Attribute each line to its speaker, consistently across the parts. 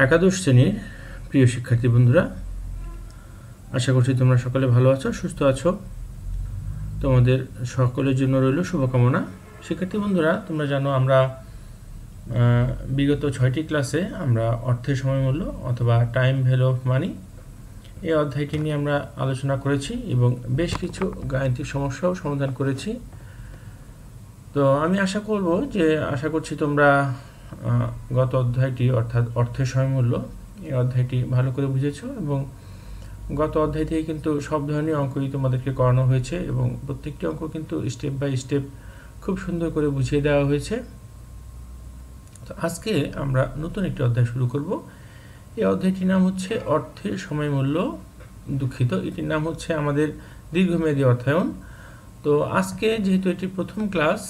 Speaker 1: একাদশ শ্রেণীর প্রিয় শিক্ষার্থী বন্ধুরা, আশা করছি তোমরা সকলে ভালো আছো, সুস্থ আছো। তোমাদের সকলের জন্য রইল শুভকামনা। শিক্ষার্থী বন্ধুরা, তোমরা জানো আমরা বিগত 6টি ক্লাসে আমরা অর্থের সময়মূল্য অথবা টাইম ভ্যালু অফ মানি এই অধ্যায়টি নিয়ে আমরা আলোচনা করেছি এবং বেশ কিছু গাণিতিক সমস্যাও সমাধান করেছি। তো আমি আশা করছি তোমরা গত অধ্যায়টি অর্থাৎ অর্থের সময়মূল্য এই অধ্যায়টি ভালো করে বুঝেছো এবং গত অধ্যায় থেকে কিন্তু সব ধরনের অঙ্কই তোমাদেরকে করানো হয়েছে এবং প্রত্যেকটি অঙ্ক কিন্তু স্টেপ বাই স্টেপ খুব সুন্দর করে বুঝিয়ে দেওয়া হয়েছে। তো আজকে আমরা নতুন একটি অধ্যায় শুরু করব। এই অধ্যায়টির নাম হচ্ছে অর্থের সময়মূল্য, এটির নাম হচ্ছে আমাদের দীর্ঘমেয়াদী অর্থায়ন। তো আজকে যেহেতু এটি প্রথম ক্লাস,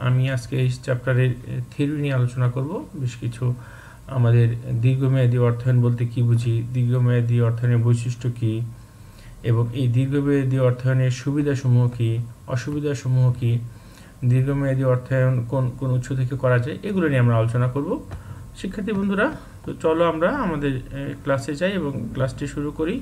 Speaker 1: আমি আজকে এই চ্যাপ্টারের থিওরি নিয়ে আলোচনা করব। বেশ কিছু আমাদের দীর্ঘমেয়াদী অর্থায়ন বলতে কি বুঝি, দীর্ঘমেয়াদী অর্থায়নের বৈশিষ্ট্য কি এবং এই দীর্ঘমেয়াদী অর্থায়নের সুবিধাসমূহ কি, অসুবিধাসমূহ কি, দীর্ঘমেয়াদী অর্থায়ন কোন কোন উৎস থেকে করা যায়, এগুলো নিয়ে আমরা আলোচনা করব। শিক্ষার্থী বন্ধুরা, তো চলো আমরা আমাদের ক্লাসে যাই এবং ক্লাসটি শুরু করি।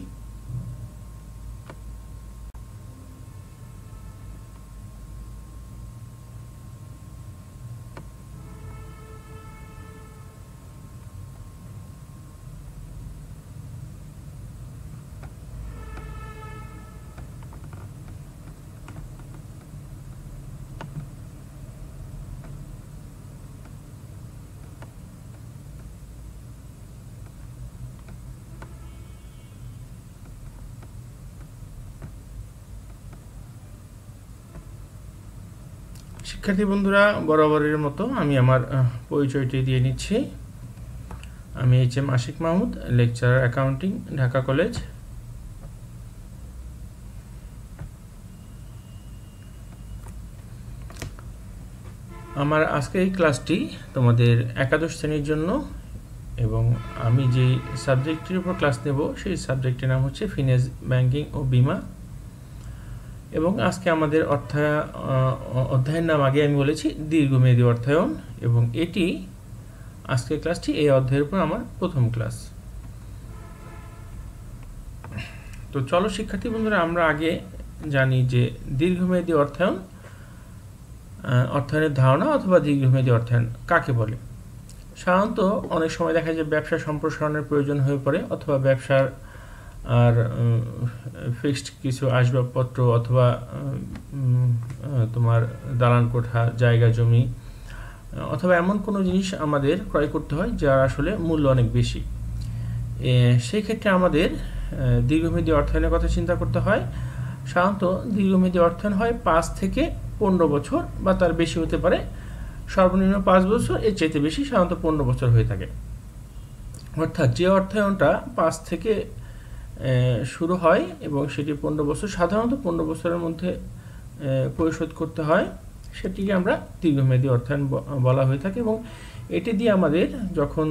Speaker 1: শিক্ষার্থী বন্ধুরা, বরাবরের মতো আমি আমার পরিচয়টি দিয়ে নিচ্ছি। আমি HM Ashiq Mahmud, lecturer accounting, Dhaka college. আমার আজকে এই ক্লাসটি তোমাদের একাদশ শ্রেণীর জন্য এবং আমি যে সাবজেক্টটির উপর ক্লাস নেব সেই সাবজেক্টের নাম হচ্ছে ফিন্যান্স, ব্যাংকিং ও বিমা। এবং আজকে আমাদের অধ্যায়ের নাম আগে আমি বলেছি দীর্ঘমেয়াদী অর্থায়ন এবং এটি আজকের ক্লাসটি এই অধ্যায়ের উপর আমার প্রথম ক্লাস। তো চলো শিক্ষার্থী বন্ধুরা, আমরা আগে জানি যে দীর্ঘমেয়াদী অর্থায়নের ধারণা অথবা দীর্ঘমেয়াদী অর্থায়ন কাকে বলে। সাধারণত অনেক সময় দেখা যায় ব্যবসা সম্প্রসারণের প্রয়োজন হয়ে পড়ে অথবা ব্যবসার আর ফিক্সড কিছু আসবাবপত্র অথবা তোমার দালান কোঠা, জায়গা জমি অথবা এমন কোনো জিনিস আমাদের ক্রয় করতে হয় যার আসলে মূল্য অনেক বেশি। সেই ক্ষেত্রে আমাদের দীর্ঘমেয়াদী অর্থায়নের কথা চিন্তা করতে হয়। সাধারণত দীর্ঘমেয়াদী অর্থায়ন হয় 5 থেকে 15 বছর বা তার বেশি হতে পারে, সর্বনিম্ন 5 বছর, এর চাইতে বেশি সাধারণত 15 বছর হয়ে থাকে। অর্থাৎ যে অর্থায়নটা 5 থেকে শুরু হয় এবং সেটি 15 বছর, সাধারণত 15 বছরের মধ্যে পরিশোধ করতে হয়, সেটিকে আমরা দীর্ঘমেয়াদী অর্থায়ন বলা হয়ে থাকে। এবং এটি দিয়ে আমাদের যখন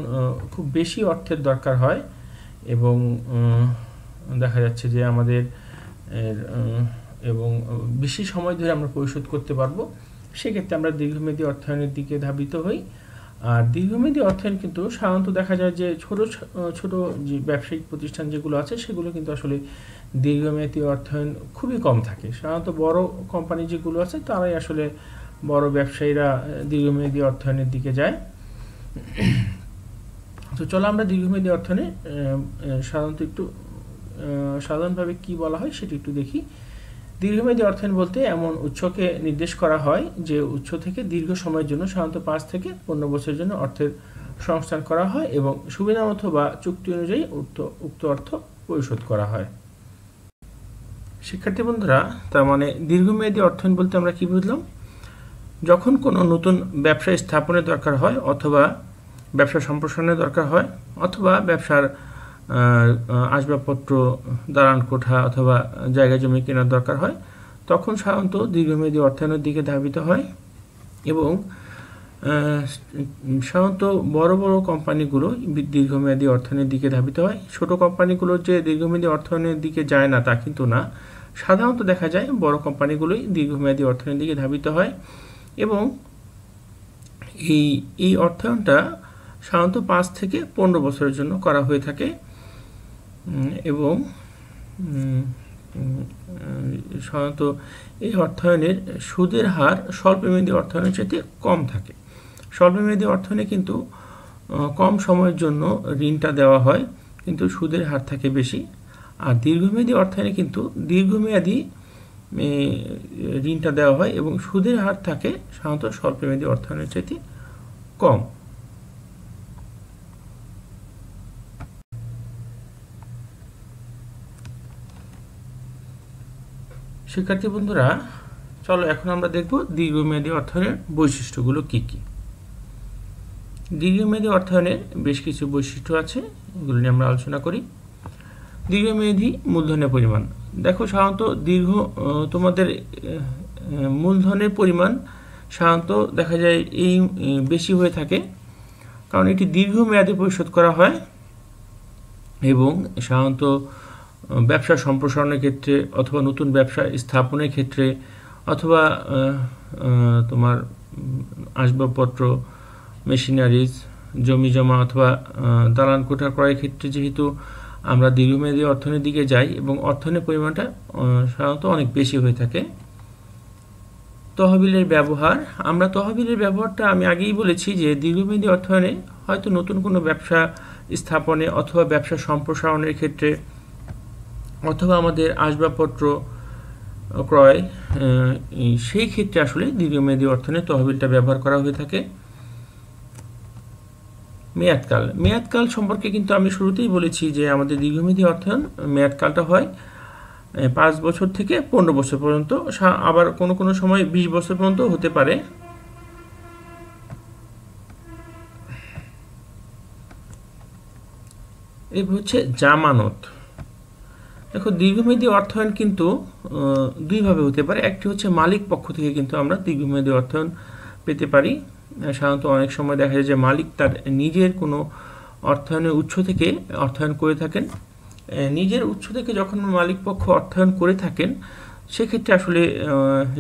Speaker 1: খুব বেশি অর্থের দরকার হয় এবং দেখা যাচ্ছে যে আমাদের এবং বেশি সময় ধরে আমরা পরিশোধ করতে পারবো, সেক্ষেত্রে আমরা দীর্ঘমেয়াদী অর্থায়নের দিকে ধাবিত হই। আর দীর্ঘমেয়াদী অর্থায়ন কিন্তু সাধারণত দেখা যায় যে ছোট যে ব্যবসায়িক প্রতিষ্ঠান যেগুলো আছে সেগুলো কিন্তু আসলে দীর্ঘমেয়াদী অর্থায়ন খুবই কম থাকে। সাধারণত বড় কোম্পানি যেগুলো আছে তারাই আসলে বড় ব্যবসায়ীরা দীর্ঘমেয়াদী অর্থায়নের দিকে যায়। তো চলো আমরা দীর্ঘমেয়াদী অর্থায়নে সাধারণভাবে কি বলা হয় সেটি একটু দেখি। দীর্ঘমেয়াদী অর্থায়ন বলতে এমন উৎসকে নির্দেশ করা হয় যে উৎস থেকে দীর্ঘ সময়ের জন্য সাধারণত 5 থেকে 15 বছরের জন্য অর্থের সংস্থান করা হয় এবং সুবিধামতো বা চুক্তি অনুযায়ী উক্ত অর্থ পরিশোধ করা হয়। শিক্ষার্থী বন্ধুরা, তার মানে দীর্ঘমেয়াদী অর্থায়ন বলতে আমরা কি বুঝলাম? যখন কোনো নতুন ব্যবসা স্থাপনের দরকার হয় অথবা ব্যবসা সম্প্রসারণের দরকার হয় অথবা ব্যবসার আসবাবপত্র, দালান কোঠা অথবা জায়গা জমি কেনার দরকার হয়, তখন সাধারণত দীর্ঘমেয়াদী অর্থায়নের দিকে ধাবিত হয়। এবং সাধারণত বড় বড় কোম্পানিগুলো দীর্ঘমেয়াদী অর্থায়নের দিকে ধাবিত হয়। ছোট কোম্পানিগুলো যে দীর্ঘমেয়াদী অর্থায়নের দিকে যায় না তা কিন্তু না, সাধারণত দেখা যায় বড় কোম্পানিগুলোই দীর্ঘমেয়াদী অর্থায়নের দিকে ধাবিত হয়। এবং এই অর্থায়নটা সাধারণত 5 থেকে 15 বছরের জন্য করা হয়ে থাকে এবং সাধারণত এই অর্থায়নের সুদের হার স্বল্পমেয়াদী অর্থায়নের চাইতে কম থাকে। স্বল্পমেয়াদী অর্থায়নে কিন্তু কম সময়ের জন্য ঋণটা দেওয়া হয়, কিন্তু সুদের হার থাকে বেশি। আর দীর্ঘমেয়াদী অর্থায়নে কিন্তু দীর্ঘমেয়াদী ঋণটা দেওয়া হয় এবং সুদের হার থাকে সাধারণত স্বল্পমেয়াদী অর্থায়নের চাইতে কম। শিক্ষার্থী বন্ধুরা, চলো এখন আমরা দেখব দীর্ঘমেয়াদী অর্থায়নের বৈশিষ্ট্যগুলো কি কি। দীর্ঘমেয়াদী অর্থায়নের বেশ কিছু বৈশিষ্ট্য আছে, এগুলো নিয়ে আমরা আলোচনা করি। দীর্ঘমেয়াদী মূলধনের পরিমাণ। দেখো, সাধারণত তোমাদের মূলধনের পরিমাণ সাধারণত দেখা যায় এই বেশি হয়ে থাকে, কারণ এটি দীর্ঘমেয়াদে পরিশোধ করা হয় এবং সাধারণত ব্যবসা সম্প্রসারণের ক্ষেত্রে অথবা নতুন ব্যবসা স্থাপনের ক্ষেত্রে অথবা তোমার আসবাবপত্র, মেশিনারিজ, জমি জমা অথবা দালান কোঠা ক্রয়ের ক্ষেত্রে যেহেতু আমরা দীর্ঘমেয়াদী অর্থায়নের দিকে যাই এবং অর্থায়নের পরিমাণটা সাধারণত অনেক বেশি হয়ে থাকে। তহবিলের ব্যবহার। আমরা তহবিলের ব্যবহারটা আমি আগেই বলেছি যে দীর্ঘমেয়াদী অর্থায়নে হয়তো নতুন কোনো ব্যবসা স্থাপনে অথবা ব্যবসা সম্প্রসারণের ক্ষেত্রে অথবা আমাদের আসবাবপত্র ক্রয়, সেই ক্ষেত্রে আসলে দীর্ঘমেয়াদী অর্থায়নে তহবিলটা ব্যবহার করা হয়ে থাকে। মেয়াদকাল। মেয়াদকাল সম্পর্কে কিন্তু আমি শুরুতেই বলেছি যে আমাদের দীর্ঘমেয়াদী অর্থায়ন মেয়াদকালটা হয় 5 বছর থেকে 15 বছর পর্যন্ত, আবার কোনো কোনো সময় 20 বছর পর্যন্ত হতে পারে। এই হচ্ছে জামানত। দেখো, দীর্ঘমেয়াদী অর্থায়ন কিন্তু দুইভাবে হতে পারে। একটি হচ্ছে মালিক পক্ষ থেকে কিন্তু আমরা দীর্ঘমেয়াদী অর্থায়ন পেতে পারি। সাধারণত অনেক সময় দেখা যায় যে মালিক তার নিজের কোনো অর্থায়নের উৎস থেকে অর্থায়ন করে থাকেন। নিজের উৎস থেকে যখন মালিক পক্ষ অর্থায়ন করে থাকেন সেক্ষেত্রে আসলে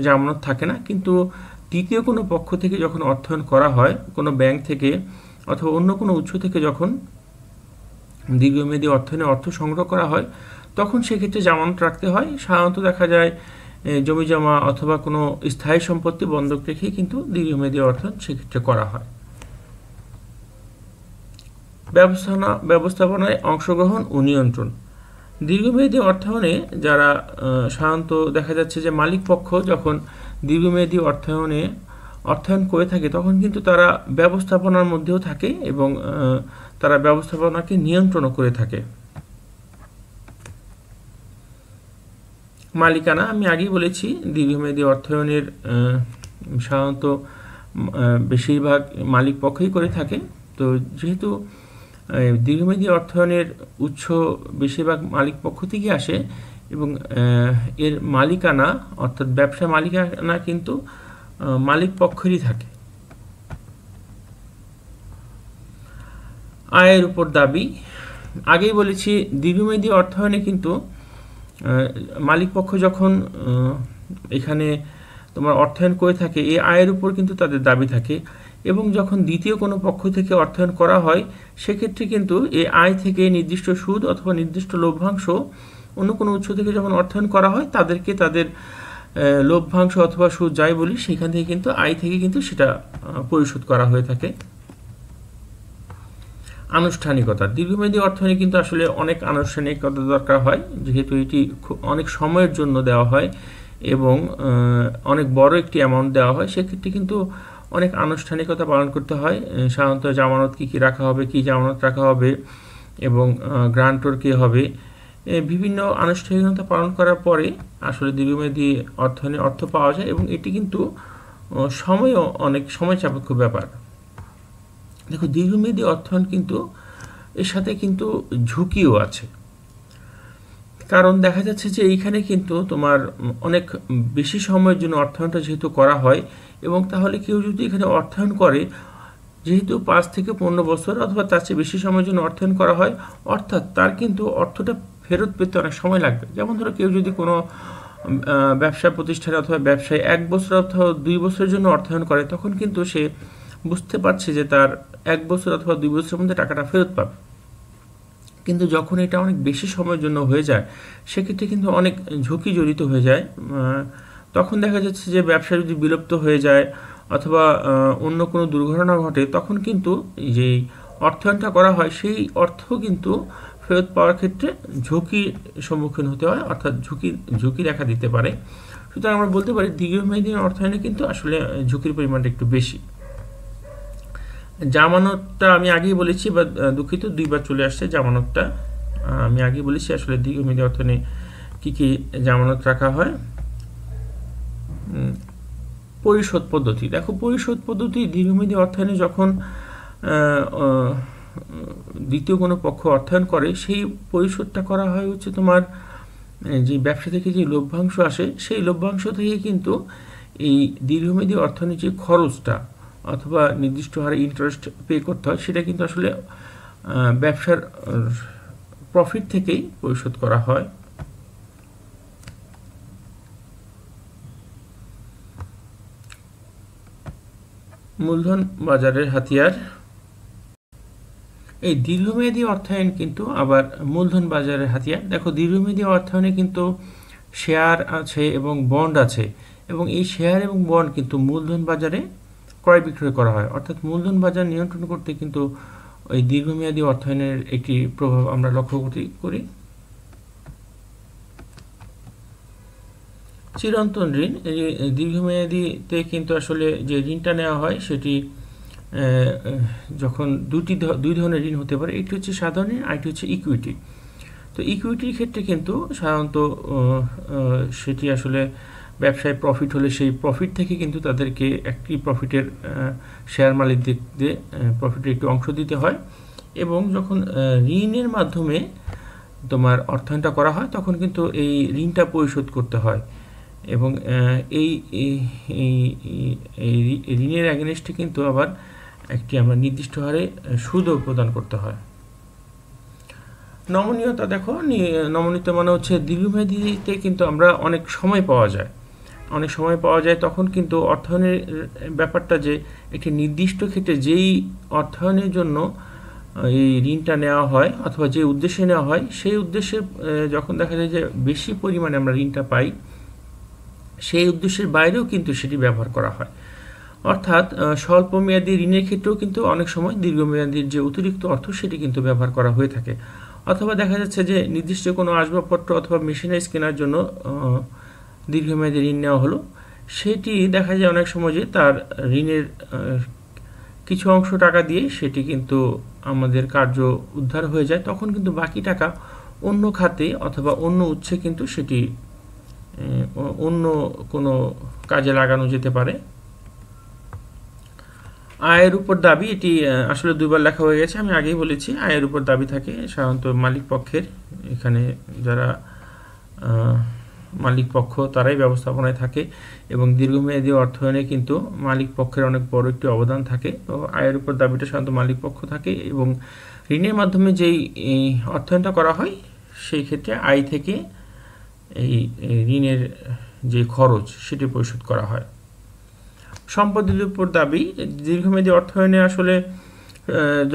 Speaker 1: জামানত থাকে না, কিন্তু দ্বিতীয় কোনো পক্ষ থেকে যখন অর্থায়ন করা হয়, কোনো ব্যাংক থেকে অথবা অন্য কোনো উৎস থেকে যখন দীর্ঘমেয়াদী অর্থায়নে অর্থ সংগ্রহ করা হয় তখন সেক্ষেত্রে জামানত রাখতে হয়। সাধারণত দেখা যায় জমি জমা অথবা কোনো স্থায়ী সম্পত্তি বন্ধক রেখে কিন্তু দীর্ঘমেয়াদী অর্থায়ন সেক্ষেত্রে করা হয়। ব্যবস্থাপনায় অংশগ্রহণ ও নিয়ন্ত্রণ। দীর্ঘমেয়াদী অর্থায়নে যারা সাধারণত দেখা যাচ্ছে যে মালিক পক্ষ যখন দীর্ঘমেয়াদী অর্থায়ন করে থাকে তখন কিন্তু তারা ব্যবস্থাপনার মধ্যেও থাকে এবং তারা ব্যবস্থাপনাকে নিয়ন্ত্রণ করে থাকে। মালিকানা। আমি আগেই বলেছি দীর্ঘমেয়াদী অর্থায়নের সাধারণত বেশিরভাগ মালিক পক্ষই করে থাকে। তো যেহেতু দীর্ঘমেয়াদী অর্থায়নের উৎস বেশিরভাগ মালিক পক্ষ থেকে আসে এবং এর মালিকানা অর্থাৎ ব্যবসা মালিকানা কিন্তু মালিক পক্ষেরই থাকে। আয়ের উপর দাবি। আগেই বলেছি দীর্ঘমেয়াদী অর্থায়নে কিন্তু মালিক পক্ষ যখন এখানে তোমার অর্থায়ন করে থাকে এই আয়ের উপর কিন্তু তাদের দাবি থাকে এবং যখন দ্বিতীয় কোনো পক্ষ থেকে অর্থায়ন করা হয় সেক্ষেত্রে কিন্তু এই আয় থেকে নির্দিষ্ট সুদ অথবা নির্দিষ্ট লভ্যাংশ অন্য কোনো উৎস থেকে যখন অর্থায়ন করা হয় তাদেরকে তাদের লভ্যাংশ অথবা সুদ যাই বলি সেখান থেকে কিন্তু আয় থেকে কিন্তু সেটা পরিশোধ করা হয়ে থাকে। আনুষ্ঠানিকতা। দীর্ঘমেয়াদী অর্থায়নে কিন্তু আসলে অনেক আনুষ্ঠানিকতা দরকার হয়, যেহেতু এটি অনেক সময়ের জন্য দেওয়া হয় এবং অনেক বড় একটি অ্যামাউন্ট দেওয়া হয়, সেক্ষেত্রে কিন্তু অনেক আনুষ্ঠানিকতা পালন করতে হয়। সাধারণত জামানত কী রাখা হবে, কী জামানত রাখা হবে এবং গ্রান্টর কে হবে, বিভিন্ন আনুষ্ঠানিকতা পালন করার পরে আসলে দীর্ঘমেয়াদী অর্থায়নে অর্থ পাওয়া যায় এবং এটি কিন্তু অনেক সময় সাপেক্ষ ব্যাপার। দেখো, দীর্ঘমেয়াদী অর্থায়ন কিন্তু এর সাথে কিন্তু ঝুঁকিও আছে, কারণ দেখা যাচ্ছে যে এইখানে কিন্তু তোমার অনেক বেশি সময়ের জন্য অর্থায়নটা যেহেতু করা হয় এবং তাহলে কেউ যদি এখানে অর্থায়ন করে যেহেতু 5 থেকে 15 বছর অথবা তার চেয়ে বেশি সময়ের জন্য অর্থায়ন করা হয়, অর্থাৎ তার কিন্তু অর্থটা ফেরত পেতে অনেক সময় লাগবে। যেমন ধরো কেউ যদি কোনো ব্যবসা প্রতিষ্ঠানে অথবা ব্যবসায় 1 বছর অথবা 2 বছরের জন্য অর্থায়ন করে তখন কিন্তু সে বুঝতে পারছে যে তার 1 বছর অথবা 2 বছরের মধ্যে টাকাটা ফেরত পাবে, কিন্তু যখন এটা অনেক বেশি সময়ের জন্য হয়ে যায় সেক্ষেত্রে কিন্তু অনেক ঝুঁকি জড়িত হয়ে যায়। তখন দেখা যাচ্ছে যে ব্যবসা যদি বিলুপ্ত হয়ে যায় অথবা অন্য কোনো দুর্ঘটনা ঘটে, তখন কিন্তু যেই অর্থায়নটা করা হয় সেই অর্থ কিন্তু ফেরত পাওয়ার ক্ষেত্রে ঝুঁকির সম্মুখীন হতে হয়, অর্থাৎ ঝুঁকি দেখা দিতে পারে। সুতরাং আমরা বলতে পারি দীর্ঘমেয়াদী অর্থায়নে কিন্তু আসলে ঝুঁকির পরিমাণটা একটু বেশি। জামানতটা আমি আগেই বলেছি, বা দুঃখিত 2 বার চলে আসছে জামানতটা, আমি আগেই বলেছি আসলে দীর্ঘমেয়াদী অর্থায়নে কি কি জামানত রাখা হয়। পরিশোধ পদ্ধতি, দেখো পরিশোধ পদ্ধতি দীর্ঘমেয়াদী অর্থায়নে যখন দ্বিতীয় কোনো পক্ষ অর্থায়ন করে সেই পরিশোধটা করা হয় হচ্ছে তোমার যে ব্যবসা থেকে যে লভ্যাংশ আসে সেই লভ্যাংশ থেকে কিন্তু এই দীর্ঘমেয়াদী অর্থায়নের যে খরচটা অথবা নির্দিষ্ট হারে ইন্টারেস্ট পে করতে হয় সেটা কিন্তু আসলে ব্যবসার প্রফিট থেকেই পরিশোধ করা হয়। মূলধন বাজারের হাতিয়ার, এই দীর্ঘমেয়াদী অর্থায়ন কিন্তু আবার মূলধন বাজারের হাতিয়ার। দেখো দীর্ঘমেয়াদী অর্থায়নে কিন্তু শেয়ার আছে এবং বন্ড আছে, এবং এই শেয়ার এবং বন্ড কিন্তু মূলধন বাজারে ক্রয় বিক্রয় করা হয়, অর্থাৎ মূলধন বাজার নিয়ন্ত্রণ করতে কিন্তু ওই দীর্ঘমেয়াদী অর্থায়নের একটি প্রভাব আমরা লক্ষ্য করি। চিরন্তন ঋণ, দীর্ঘমেয়াদীতে কিন্তু আসলে যে ঋণটা নেওয়া হয় সেটি যখন দুই ধরনের ঋণ হতে পারে, একটি হচ্ছে সাধারণ ঋণ, আরেকটি হচ্ছে ইকুইটি। তো ইকুইটির ক্ষেত্রে কিন্তু সাধারণত সেটি আসলে ব্যবসায় প্রফিট হলে সেই প্রফিট থেকে কিন্তু তাদেরকে একটি প্রফিটের শেয়ার মালিকদের প্রফিটের একটি অংশ দিতে হয়, এবং যখন ঋণের মাধ্যমে তোমার অর্থায়নটা করা হয় তখন কিন্তু এই ঋণটা পরিশোধ করতে হয়, এবং এই ঋণের অ্যাগেনস্টে কিন্তু আবার একটি আমরা নির্দিষ্ট হারে সুদও প্রদান করতে হয়। নমনীয়তা, দেখো নমনীয়তা মানে হচ্ছে দীর্ঘমেয়াদীতে কিন্তু আমরা অনেক সময় পাওয়া যায়, তখন কিন্তু অর্থায়নের ব্যাপারটা যে একটি নির্দিষ্ট ক্ষেত্রে যেই অর্থায়নের জন্য এই ঋণটা নেওয়া হয় অথবা যে উদ্দেশ্যে নেওয়া হয় সেই উদ্দেশ্যে যখন দেখা যায় যে বেশি পরিমাণে আমরা ঋণটা পাই, সেই উদ্দেশ্যের বাইরেও কিন্তু সেটি ব্যবহার করা হয়। অর্থাৎ স্বল্পমেয়াদী ঋণের ক্ষেত্রেও কিন্তু অনেক সময় দীর্ঘমেয়াদীর যে অতিরিক্ত অর্থ সেটি কিন্তু ব্যবহার করা হয়ে থাকে। অথবা দেখা যাচ্ছে যে নির্দিষ্ট কোনো আসবাবপত্র অথবা মেশিনারিজ কেনার জন্য দীর্ঘমেয়াদী ঋণ নেওয়া হলো, সেটি দেখা যায় অনেক সময় যে তার ঋণের কিছু অংশ টাকা দিয়ে সেটি কিন্তু আমাদের কার্য উদ্ধার হয়ে যায়, তখন কিন্তু বাকি টাকা অন্য খাতে অথবা অন্য উৎসে কিন্তু সেটি অন্য কোনো কাজে লাগানো যেতে পারে। আয়ের উপর দাবি, এটি আসলে 2 বার লেখা হয়ে গেছে, আমি আগেই বলেছি আয়ের উপর দাবি থাকে সাধারণত মালিক পক্ষের। এখানে যারা মালিক পক্ষ তারাই ব্যবস্থাপনায় থাকে, এবং দীর্ঘমেয়াদী অর্থায়নে কিন্তু মালিক পক্ষের অনেক বড় একটি অবদান থাকে। তো আয়ের উপর দাবিটা সাধারণত মালিক পক্ষ থাকে, এবং ঋণের মাধ্যমে যেই অর্থায়নটা করা হয় সেই ক্ষেত্রে আয় থেকে এই ঋণের যে খরচ সেটি পরিশোধ করা হয়। সম্পদের উপর দাবি, দীর্ঘমেয়াদী অর্থায়নে আসলে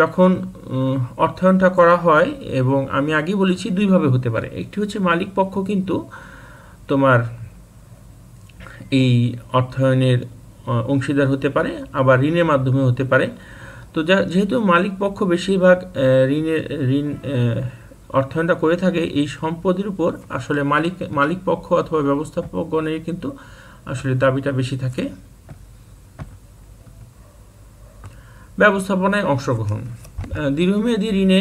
Speaker 1: যখন অর্থায়নটা করা হয়, এবং আমি আগেই বলেছি 2 ভাবে হতে পারে, একটি হচ্ছে মালিক পক্ষ কিন্তু তোমার এই অর্থায়নের অংশীদার হতে পারে, আবার ঋণের মাধ্যমে হতে পারে। তো যেহেতু মালিক পক্ষ বেশিরভাগ ঋণ অর্থায়নটা করে থাকে, এই সম্পদের উপর আসলে মালিক পক্ষ অথবা ব্যবস্থাপকগণের কিন্তু আসলে দাবিটা বেশি থাকে। ব্যবস্থাপনায় অংশগ্রহণ, দীর্ঘমেয়াদী ঋণে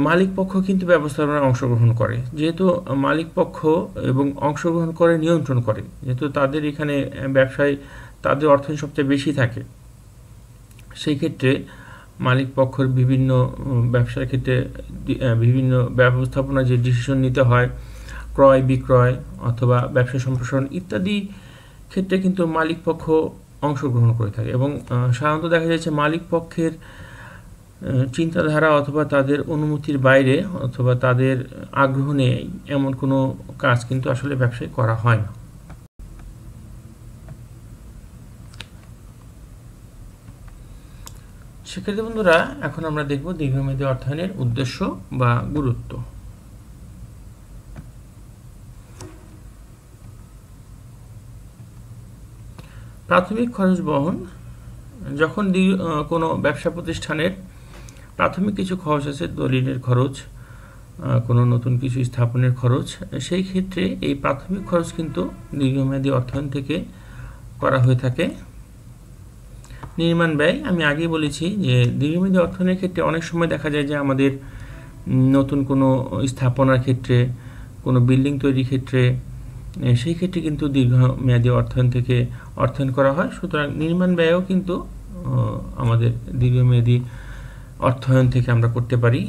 Speaker 1: মালিক পক্ষ কিন্তু ব্যবস্থাপনায় অংশগ্রহণ করে, যেহেতু মালিক পক্ষ এবং অংশগ্রহণ করে নিয়ন্ত্রণ করে, যেহেতু তাদের এখানে ব্যবসায় তাদের অর্থায়ন সবচেয়ে বেশি থাকে, সেই ক্ষেত্রে মালিক পক্ষের বিভিন্ন ব্যবসার ক্ষেত্রে বিভিন্ন ব্যবস্থাপনা যে ডিসিশন নিতে হয়, ক্রয় বিক্রয় অথবা ব্যবসা সম্প্রসারণ ইত্যাদি ক্ষেত্রে কিন্তু মালিক পক্ষ অংশগ্রহণ করে থাকে, এবং সাধারণত দেখা যাচ্ছে মালিক পক্ষের চিন্তাধারা অথবা তাদের অনুমতির বাইরে অথবা তাদের আগ্রহ নেই এমন কোনো কাজ কিন্তু আসলে ব্যবসায় করা হয় না। শিক্ষার্থী বন্ধুরা, এখন আমরা দেখব দীর্ঘমেয়াদী অর্থায়নের উদ্দেশ্য বা গুরুত্ব। প্রাথমিক খরচ বহন। যখন কোনো ব্যবসা প্রতিষ্ঠানের প্রাথমিক কিছু খরচ আছে, দলিলের খরচ, কোনো নতুন কিছু স্থাপনের খরচ, সেই ক্ষেত্রে এই প্রাথমিক খরচ কিন্তু দীর্ঘমেয়াদী অর্থায়ন থেকে করা হয়ে থাকে। নির্মাণ ব্যয়, আমি আগেই বলেছি যে দীর্ঘমেয়াদী অর্থায়নের ক্ষেত্রে অনেক সময় দেখা যায় যে আমাদের নতুন কোনো স্থাপনার ক্ষেত্রে, কোনো বিল্ডিং তৈরির ক্ষেত্রে, সেই ক্ষেত্রে কিন্তু দীর্ঘমেয়াদী অর্থায়ন থেকে অর্থায়ন করা হয়। সুতরাং নির্মাণ ব্যয়ও কিন্তু আমাদের দীর্ঘমেয়াদী অর্থায়ন থেকে আমরা করতে পারি।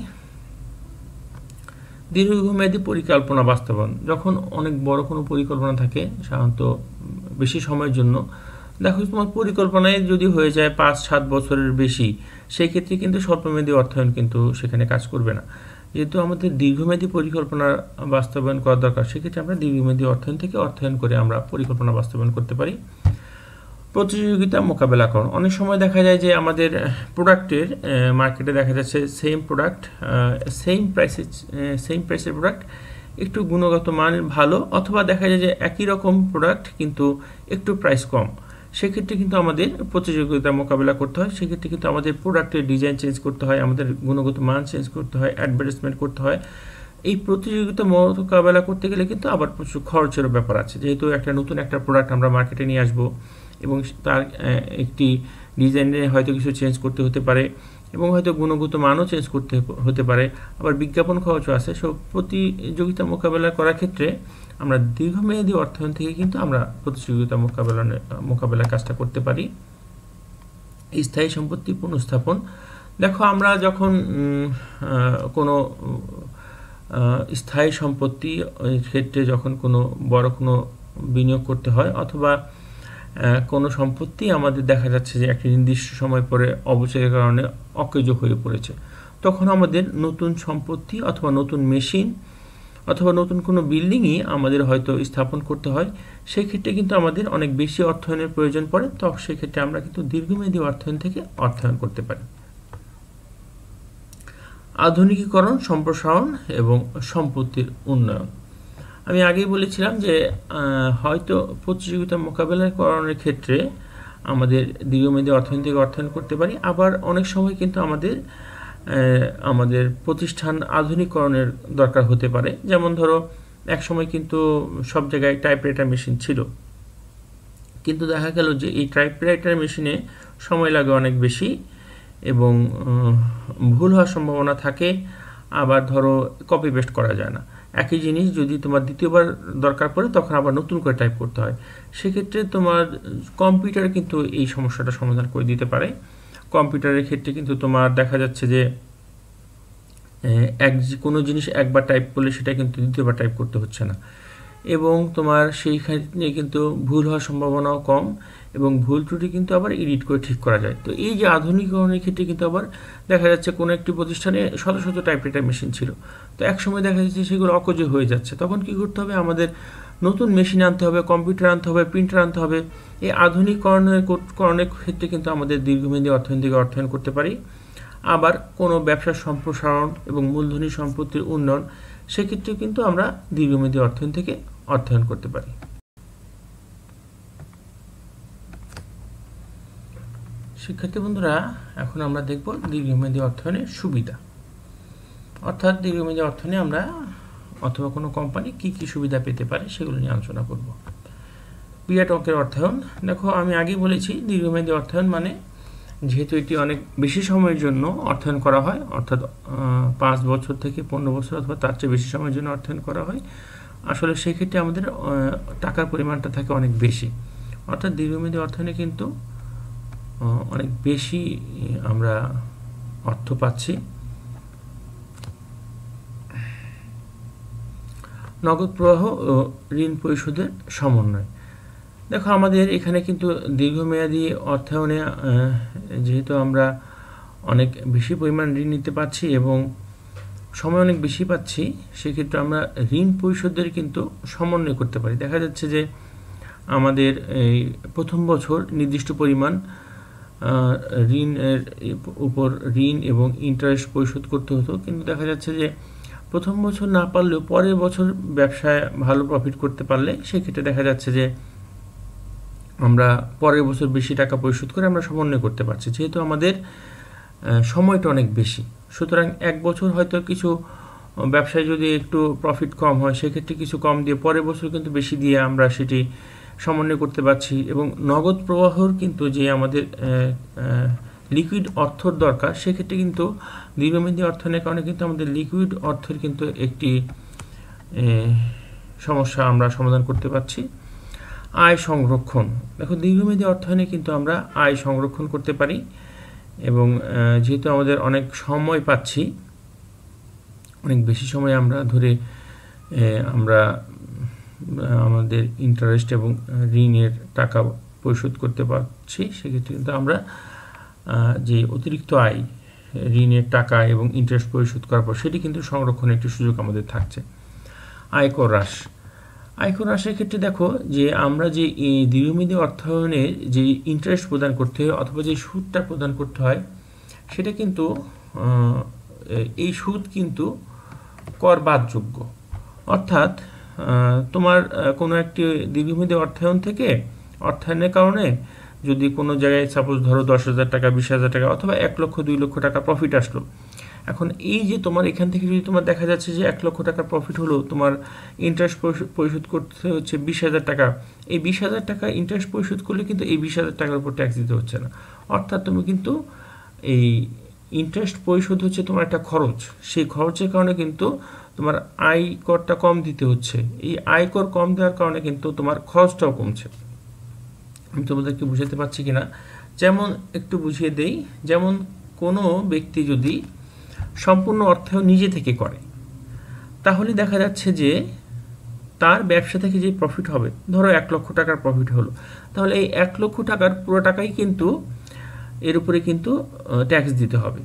Speaker 1: দীর্ঘমেয়াদী পরিকল্পনা বাস্তবায়ন, যখন অনেক বড় কোনো পরিকল্পনা থাকে, সাধারণত বেশি সময়ের জন্য, দেখো তোমার পরিকল্পনায় যদি হয়ে যায় 5-7 বছরের বেশি, সেই ক্ষেত্রে কিন্তু স্বল্পমেয়াদী অর্থায়ন কিন্তু সেখানে কাজ করবে না। যেহেতু আমাদের দীর্ঘমেয়াদী পরিকল্পনা বাস্তবায়ন করা দরকার, সেক্ষেত্রে আমরা দীর্ঘমেয়াদী অর্থায়ন থেকে অর্থায়ন করে আমরা পরিকল্পনা বাস্তবায়ন করতে পারি। প্রতিযোগিতা মোকাবেলাকরণ, অনেক সময় দেখা যায় যে আমাদের প্রোডাক্টের মার্কেটে দেখা যাচ্ছে সেম প্রোডাক্ট, সেম প্রাইসের প্রোডাক্ট, একটু গুণগত মান ভালো, অথবা দেখা যায় যে একই রকম প্রোডাক্ট কিন্তু একটু প্রাইস কম। সেক্ষেত্রে কিন্তু আমাদের প্রতিযোগিতা মোকাবেলা করতে হয়। সেক্ষেত্রে কিন্তু আমাদের প্রোডাক্টের ডিজাইন চেঞ্জ করতে হয়, আমাদের গুণগত মান চেঞ্জ করতে হয়, অ্যাডভার্টাইজমেন্ট করতে হয়। এই প্রতিযোগিতা মোকাবেলা করতে গেলে কিন্তু আবার প্রচুর খরচেরও ব্যাপার আছে। যেহেতু নতুন একটা প্রোডাক্ট আমরা মার্কেটে নিয়ে আসবো এবং তার একটি ডিজাইনে হয়তো কিছু চেঞ্জ করতে হতে পারে এবং হয়তো গুণগত মানও চেঞ্জ করতে হতে পারে, আবার বিজ্ঞাপন খরচও আছে। সব প্রতিযোগিতা মোকাবেলা করার ক্ষেত্রে আমরা দীর্ঘমেয়াদী অর্থায়ন থেকে কিন্তু আমরা প্রতিযোগিতা মোকাবেলার কাজটা করতে পারি। স্থায়ী সম্পত্তি পুনঃস্থাপন, দেখো আমরা যখন কোনো স্থায়ী সম্পত্তি ক্ষেত্রে যখন কোনো বড় কোনো বিনিয়োগ করতে হয়, অথবা কোনো সম্পত্তি আমাদের দেখা যাচ্ছে যে একটি নির্দিষ্ট সময় পরে অবচয়ের কারণে অকেজ হয়ে পড়েছে, তখন আমাদের নতুন সম্পত্তি অথবা নতুন মেশিন অথবা নতুন কোনো বিল্ডিংই আমাদের হয়তো স্থাপন করতে হয়। সেই ক্ষেত্রে কিন্তু আমাদের অনেক বেশি অর্থায়নের প্রয়োজন পড়ে, তখন সেক্ষেত্রে আমরা কিন্তু দীর্ঘমেয়াদী অর্থায়ন থেকে অর্থায়ন করতে পারি। আধুনিকীকরণ, সম্প্রসারণ এবং সম্পত্তির উন্নয়ন, আমি আগেই বলেছিলাম যে হয়তো প্রতিযোগিতা মোকাবেলাকরণের ক্ষেত্রে আমাদের দীর্ঘমেয়াদী অর্থায়ন থেকে অর্থায়ন করতে পারি, আবার অনেক সময় কিন্তু আমাদের প্রতিষ্ঠান আধুনিকরণের দরকার হতে পারে। যেমন ধরো এক সময় কিন্তু সব জায়গায় টাইপরাইটার মেশিন ছিল, কিন্তু দেখা গেল যে এই টাইপরাইটার মেশিনে সময় লাগে অনেক বেশি এবং ভুল হওয়ার সম্ভাবনা থাকে, আবার ধরো কপি পেস্ট করা যায় না। একই জিনিস যদি তোমার দ্বিতীয়বার দরকার পড়ে, তখন আবার নতুন করে টাইপ করতে হয়। সেক্ষেত্রে তোমার কম্পিউটার কিন্তু এই সমস্যাটা সমাধান করে দিতে পারে। কম্পিউটারের ক্ষেত্রে কিন্তু তোমার দেখা যাচ্ছে যে কোনো জিনিস একবার টাইপ করলে সেটা কিন্তু দ্বিতীয়বার টাইপ করতে হচ্ছে না, এবং তোমার সেইখানে কিন্তু ভুল হওয়ার সম্ভাবনাও কম, এবং ভুল ত্রুটি কিন্তু আবার এডিট করে ঠিক করা যায়। তো এই যে আধুনিকরণের ক্ষেত্রে কিন্তু আবার দেখা যাচ্ছে কোনো একটি প্রতিষ্ঠানে শত শত টাইপরাইটার মেশিন ছিল, তো একসময় দেখা যাচ্ছে সেগুলো অকেজো হয়ে যাচ্ছে। তখন কি করতে হবে? আমাদের নতুন মেশিন আনতে হবে, কম্পিউটার আনতে হবে, প্রিন্টার আনতে হবে। এই আধুনিকরণের ক্ষেত্রে কিন্তু আমাদের দীর্ঘমেয়াদী অর্থায়ন থেকে অর্থায়ন করতে পারি। আবার কোনো ব্যবসার সম্প্রসারণ এবং মূলধনী সম্পত্তির উন্নয়ন, সেক্ষেত্রে কিন্তু আমরা দীর্ঘমেয়াদী অর্থায়ন থেকে অর্থায়ন করতে পারি। শিক্ষার্থী বন্ধুরা, এখন আমরা দেখব দীর্ঘমেয়াদী অর্থায়নের সুবিধা, অর্থাৎ দীর্ঘমেয়াদী অর্থায়নে আমরা অথবা কোনো কোম্পানি কি কি সুবিধা পেতে পারে সেগুলো নিয়ে আলোচনা করব। বিরাট অঙ্কের অর্থায়ন, দেখো আমি আগেই বলেছি দীর্ঘমেয়াদী অর্থায়ন মানে যেহেতু এটি অনেক বেশি সময়ের জন্য অর্থায়ন করা হয়, অর্থাৎ 5 বছর থেকে 15 বছর অথবা তার চেয়ে বেশি সময়ের জন্য অর্থায়ন করা হয়, আসলে সেক্ষেত্রে আমাদের টাকার পরিমাণটা থাকে অনেক বেশি। অর্থাৎ দীর্ঘমেয়াদী অর্থায়নে কিন্তু অনেক বেশি আমরা অর্থ পাচ্ছি। নগদ প্রবাহ ও ঋণ পরিশোধের সমন্বয়, দেখো আমাদের এখানে কিন্তু দীর্ঘমেয়াদী অর্থায়নে যেহেতু আমরা অনেক বেশি পরিমাণ ঋণ নিতে পারছি এবং সময় অনেক বেশি পাচ্ছি, সেক্ষেত্রে আমরা ঋণ পরিশোধের কিন্তু সমন্বয় করতে পারি। দেখা যাচ্ছে যে আমাদের এই প্রথম বছর নির্দিষ্ট পরিমাণ ঋণের উপর ঋণ এবং ইন্টারেস্ট পরিশোধ করতে হতো, কিন্তু দেখা যাচ্ছে যে প্রথম বছর না পারলেও পরের বছর ব্যবসায় ভালো প্রফিট করতে পারলে সেক্ষেত্রে দেখা যাচ্ছে যে আমরা পরের বছর বেশি টাকা পরিশোধ করে আমরা সমন্বয় করতে পারছি, যেহেতু আমাদের সময়টা অনেক বেশি। সুতরাং এক বছর হয়তো কিছু ব্যবসায় যদি একটু প্রফিট কম হয় সেক্ষেত্রে কিছু কম দিয়ে পরের বছর কিন্তু বেশি দিয়ে আমরা সেটি সমন্বয় করতে পারছি। এবং নগদ প্রবাহর কিন্তু যে আমাদের লিকুইড অর্থর দরকার, সেক্ষেত্রে কিন্তু দীর্ঘমেয়াদী অর্থায়নের কারণে কিন্তু আমাদের লিকুইড অর্থের কিন্তু একটি সমস্যা আমরা সমাধান করতে পারছি। আয় সংরক্ষণ, দেখো দীর্ঘমেয়াদী অর্থায়নে কিন্তু আমরা আয় সংরক্ষণ করতে পারি, এবং যেহেতু আমাদের অনেক সময় পাচ্ছি, অনেক বেশি সময় আমরা ধরে আমরা আমাদের ইন্টারেস্ট এবং ঋণের টাকা পরিশোধ করতে পারছি, সেক্ষেত্রে কিন্তু আমরা যে অতিরিক্ত আয় ঋণের টাকা এবং ইন্টারেস্ট পরিশোধ করার পর সেটি কিন্তু সংরক্ষণের একটি সুযোগ আমাদের থাকছে। আয়কর হ্রাস, আয়কর হ্রাসের ক্ষেত্রে দেখো যে আমরা যে দীর্ঘমেয়াদী অর্থায়নে যে ইন্টারেস্ট প্রদান করতে হয় অথবা যে সুদটা প্রদান করতে হয়, সেটা কিন্তু এই সুদ কিন্তু কর বাদযোগ্য। অর্থাৎ তোমার কোনো একটি দীর্ঘমেয়াদী অর্থায়ন থেকে অর্থায়নের কারণে যদি কোনো জায়গায় সাপোজ ধরো 10,000 টাকা, 20,000 টাকা অথবা 1 লক্ষ 2 লক্ষ টাকা প্রফিট আসলো, এখন এই যে তোমার এখান থেকে যদি তোমার দেখা যাচ্ছে যে 1 লক্ষ টাকা প্রফিট হলো, তোমার ইন্টারেস্ট পরিশোধ করতে হচ্ছে 20,000 টাকা, এই 20,000 টাকা ইন্টারেস্ট পরিশোধ করলে কিন্তু এই 20,000 টাকার উপর ট্যাক্স দিতে হচ্ছে না। অর্থাৎ তুমি কিন্তু এই ইন্টারেস্ট পরিশোধ হচ্ছে তোমার একটা খরচ, সেই খরচের কারণে কিন্তু তোমার আয়করটা কম দিতে হচ্ছে। এই আয়কর কম দেওয়ার কারণে কিন্তু তোমার খরচটাও কমছে। আমি তোমাদেরকে বুঝাতে পারছি কিনা, যেমন একটু বুঝিয়ে দেই। যেমন কোনো ব্যক্তি যদি সম্পূর্ণ অর্থায়ন নিজে থেকে করে, তাহলে দেখা যাচ্ছে যে তার ব্যবসা থেকে যে প্রফিট হবে, ধরো 1 লক্ষ টাকার প্রফিট হলো, তাহলে এই 1 লক্ষ টাকার পুরো টাকাই কিন্তু এর উপরে কিন্তু ট্যাক্স দিতে হবে।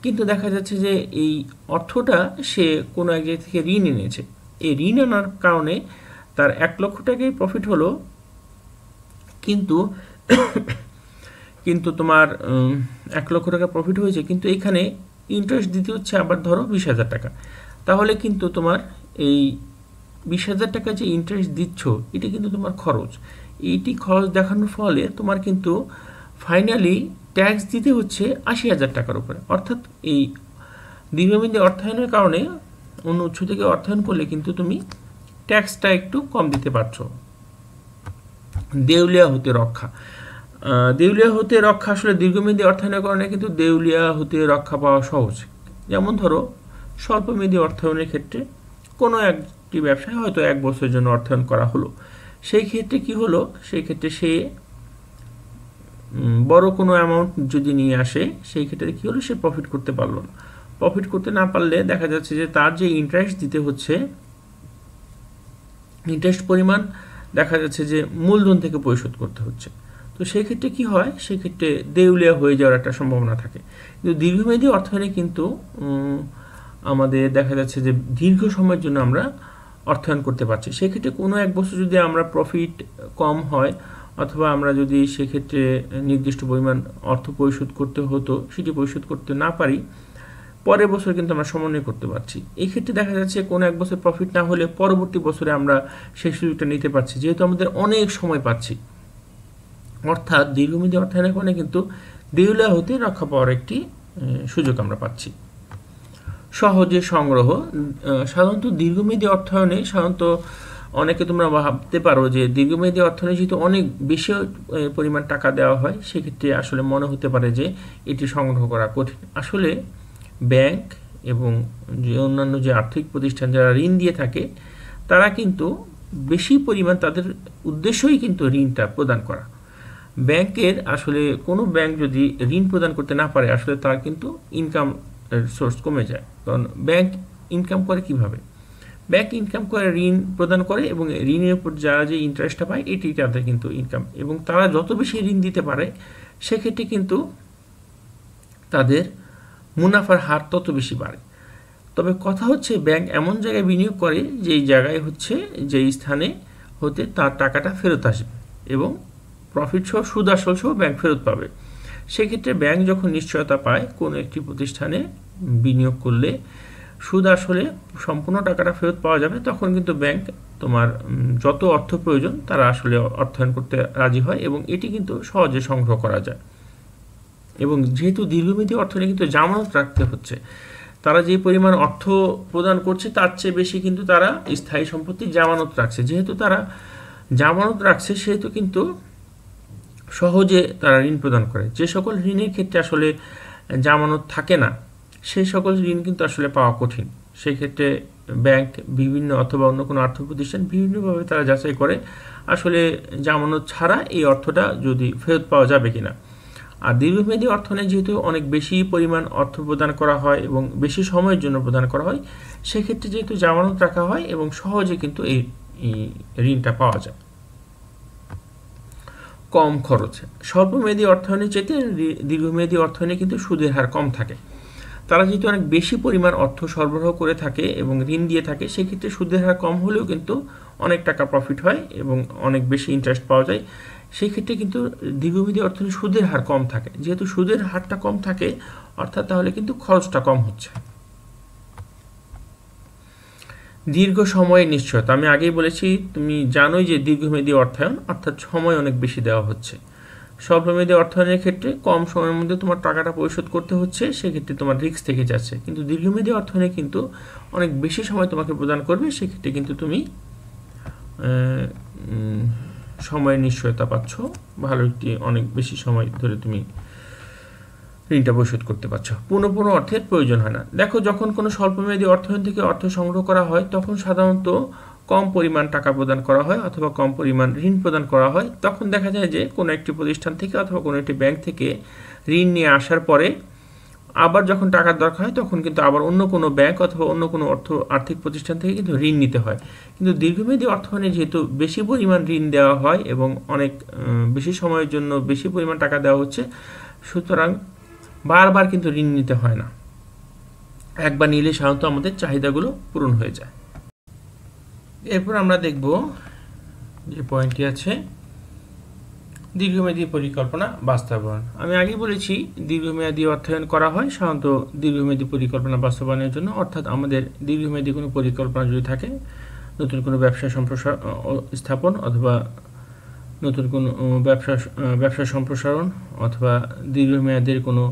Speaker 1: কিন্তু দেখা যাচ্ছে যে এই অর্থটা সে কোনো এক জায়গা থেকে ঋণ এনেছে, এই ঋণ আনার কারণে তার 1 লক্ষ টাকাই প্রফিট হলো, কিন্তু তোমার 1 লক্ষ টাকা প্রফিট হয়েছে, কিন্তু এখানে ইন্টারেস্ট দিতে হচ্ছে আবার ধরো 20,000 টাকা। তাহলে কিন্তু তোমার এই 20,000 টাকা যে ইন্টারেস্ট দিচ্ছ, এটা কিন্তু তোমার খরচ। এইটি খরচ দেখানোর ফলে তোমার কিন্তু ফাইনালি ট্যাক্স দিতে হচ্ছে 80,000 টাকার উপরে। অর্থাৎ এই দীর্ঘমেয়াদী অর্থায়নের কারণে অন্য উৎস থেকে অর্থায়ন করলে কিন্তু তুমি ট্যাক্সটা একটু কম দিতে পারছো। দেউলিয়া হতে রক্ষা, দেউলিয়া হতে রক্ষা আসলে দীর্ঘমেয়াদী অর্থায়নের কারণে কিন্তু দেউলিয়া হতে রক্ষা পাওয়া সহজ। যেমন ধরো স্বল্পমেয়াদী অর্থায়নের ক্ষেত্রে কোনো একটি ব্যবসায় হয়তো 1 বছরের জন্য অর্থায়ন করা হলো, সেই ক্ষেত্রে কি হলো, সেই ক্ষেত্রে সে বড় কোনো অ্যামাউন্ট যদি নিয়ে আসে, সেই ক্ষেত্রে কি হলো, সে প্রফিট করতে পারলো না। প্রফিট করতে না পারলে দেখা যাচ্ছে যে তার যে ইন্টারেস্ট দিতে হচ্ছে, ইন্টারেস্ট পরিমাণ দেখা যাচ্ছে যে মূলধন থেকে পরিশোধ করতে হচ্ছে। তো সেই ক্ষেত্রে কি হয়, সেই ক্ষেত্রে দেউলিয়া হয়ে যাওয়ার একটা সম্ভাবনা থাকে। কিন্তু দীর্ঘমেয়াদী অর্থায়নে কিন্তু আমাদের দেখা যাচ্ছে যে দীর্ঘ সময়ের জন্য আমরা অর্থায়ন করতে পারছি। সেক্ষেত্রে কোনো 1 বছর যদি আমরা প্রফিট কম হয় অথবা আমরা যদি সেক্ষেত্রে নির্দিষ্ট পরিমাণ অর্থ পরিশোধ করতে হতো, সেটি পরিশোধ করতে না পারি, পরের বছর কিন্তু আমরা সমন্বয় করতে পারছি। এই ক্ষেত্রে দেখা যাচ্ছে কোনো 1 বছর প্রফিট না হলে পরবর্তী বছরে আমরা সেই সুযোগটা নিতে পারছি, যেহেতু আমাদের অনেক সময় পাচ্ছি। অর্থাৎ দীর্ঘমেয়াদী অর্থায়নের কারণে কিন্তু দেউলিয়া হতে রক্ষা পাওয়ার একটি সুযোগ আমরা পাচ্ছি। সহজে সংগ্রহ, সাধারণত দীর্ঘমেয়াদী অর্থায়নে সাধারণত অনেকে তোমরা ভাবতে পারো যে দীর্ঘমেয়াদী অর্থায়নে যেহেতু অনেক বেশি পরিমাণ টাকা দেওয়া হয়, সেক্ষেত্রে আসলে মনে হতে পারে যে এটি সংগ্রহ করা কঠিন। আসলে ব্যাংক এবং যে অন্যান্য যে আর্থিক প্রতিষ্ঠান যারা ঋণ দিয়ে থাকে, তারা কিন্তু বেশি পরিমাণ, তাদের উদ্দেশ্যই কিন্তু ঋণটা প্রদান করা। ব্যাংকের আসলে কোনো ব্যাংক যদি ঋণ প্রদান করতে না পারে, আসলে তার কিন্তু ইনকাম সোর্স কমে যায়। কারণ ব্যাংক ইনকাম করে কিভাবে, ব্যাংক ইনকাম করে ঋণ প্রদান করে, এবং ঋণের উপর যারা যে ইন্টারেস্টটা পায় এটি তাদের কিন্তু ইনকাম, এবং তারা যত বেশি ঋণ দিতে পারে সেক্ষেত্রে কিন্তু তাদের মুনাফার হার তত বেশি বাড়ে। তবে কথা হচ্ছে ব্যাংক এমন জায়গায় বিনিয়োগ করে যেই জায়গায় হচ্ছে, যেই স্থানে হতে তার টাকাটা ফেরত আসবে এবং প্রফিট সহ সুদ আসল সহ ব্যাংক ফেরত পাবে। সেক্ষেত্রে ব্যাংক যখন নিশ্চয়তা পায় কোনো একটি প্রতিষ্ঠানে বিনিয়োগ করলে সুদ আসলে সম্পূর্ণ টাকাটা ফেরত পাওয়া যাবে, তখন কিন্তু ব্যাংক তোমার যত অর্থ প্রয়োজন তারা আসলে অর্থায়ন করতে রাজি হয় এবং এটি কিন্তু সহজে সংগ্রহ করা যায়। এবং যেহেতু দীর্ঘমেয়াদী অর্থনে কিন্তু জামানত রাখতে হচ্ছে, তারা যে পরিমাণ অর্থ প্রদান করছে তার চেয়ে বেশি কিন্তু তারা স্থায়ী সম্পত্তির জামানত রাখছে। যেহেতু তারা জামানত রাখছে সেহেতু কিন্তু সহজে তারা ঋণ প্রদান করে। যে সকল ঋণের ক্ষেত্রে আসলে জামানত থাকে না সেই সকল ঋণ কিন্তু আসলে পাওয়া কঠিন। সেই ক্ষেত্রে ব্যাংক বিভিন্ন অথবা অন্য কোনো আর্থিক প্রতিষ্ঠান বিভিন্নভাবে তারা যাচাই করে আসলে জামানত ছাড়া এই অর্থটা যদি ফেরত পাওয়া যাবে কিনা। আর দীর্ঘমেয়াদী অর্থনে যেহেতু অনেক বেশি পরিমাণ অর্থ প্রদান করা হয় এবং বেশি সময়ের জন্য প্রদান করা হয়, সেক্ষেত্রে যেহেতু জামানত রাখা হয় এবং সহজে কিন্তু এই ঋণটা পাওয়া যায়। কম খরচে স্বল্পমেয়াদী অর্থায়নের চেয়ে দীর্ঘমেয়াদী অর্থায়নে কিন্তু সুদের হার কম থাকে। তারা যেহেতু অনেক বেশি পরিমাণ অর্থ সরবরাহ করে থাকে এবং ঋণ দিয়ে থাকে, সেক্ষেত্রে সুদের হার কম হলেও কিন্তু অনেক টাকা প্রফিট হয় এবং অনেক বেশি ইন্টারেস্ট পাওয়া যায়। সেই ক্ষেত্রে কিন্তু দীর্ঘমেয়াদী অর্থনীতি সুদের হার কম থাকে। যেহেতু সুদের হারটা কম থাকে অর্থাৎ তাহলে কিন্তু খরচটা কম হচ্ছে। দীর্ঘ সময়ের নিশ্চয়তা, আমি আগেই বলেছি, তুমি জানোই যে দীর্ঘমেয়াদী অর্থায়ন অর্থাৎ সময় অনেক বেশি দেওয়া হচ্ছে। স্বল্পমেয়াদী অর্থায়নের ক্ষেত্রে কম সময়ের মধ্যে তোমার টাকাটা পরিশোধ করতে হচ্ছে, সেক্ষেত্রে তোমার রিস্ক থেকে যাচ্ছে। কিন্তু দীর্ঘমেয়াদী অর্থায়নে কিন্তু অনেক বেশি সময় তোমাকে প্রদান করবে, সেক্ষেত্রে কিন্তু তুমি সময়ের নিশ্চয়তা পাচ্ছ, ভালো একটি অনেক বেশি সময় ধরে তুমি ঋণটা পরিশোধ করতে পারছো। পুনঃ অর্থের প্রয়োজন হয় না। দেখো, যখন কোনো স্বল্পমেয়াদী অর্থায়ন থেকে অর্থ সংগ্রহ করা হয় তখন সাধারণত কম পরিমাণ টাকা প্রদান করা হয় অথবা কম পরিমাণ ঋণ প্রদান করা হয়। তখন দেখা যায় যে কোনো একটি প্রতিষ্ঠান থেকে অথবা কোনো একটি ব্যাংক থেকে ঋণ নিয়ে আসার পরে আবার যখন টাকার দরকার হয় তখন কিন্তু আবার অন্য কোনো ব্যাংক অথবা অন্য কোনো আর্থিক প্রতিষ্ঠান থেকে কিন্তু ঋণ নিতে হয়। কিন্তু দীর্ঘমেয়াদী অর্থায়নে যেহেতু বেশি পরিমাণ ঋণ দেওয়া হয় এবং অনেক বেশি সময়ের জন্য বেশি পরিমাণ টাকা দেওয়া হচ্ছে, সুতরাং বারবার কিন্তু ঋণ নিতে হয় না। একবার নিলে সাধারণত আমাদের চাহিদাগুলো পূরণ হয়ে যায়। এরপর আমরা দেখব যে পয়েন্টটি আছে দীর্ঘমেয়াদী পরিকল্পনা বাস্তবায়ন। আমি আগেই বলেছি দীর্ঘমেয়াদী অর্থায়ন করা হয় সাধারণত দীর্ঘমেয়াদী পরিকল্পনা বাস্তবায়নের জন্য। অর্থাৎ আমাদের দীর্ঘমেয়াদী কোনো পরিকল্পনা যদি থাকে, নতুন কোনো ব্যবসা স্থাপন অথবা নতুন কোনো ব্যবসা সম্প্রসারণ অথবা দীর্ঘমেয়াদের কোনো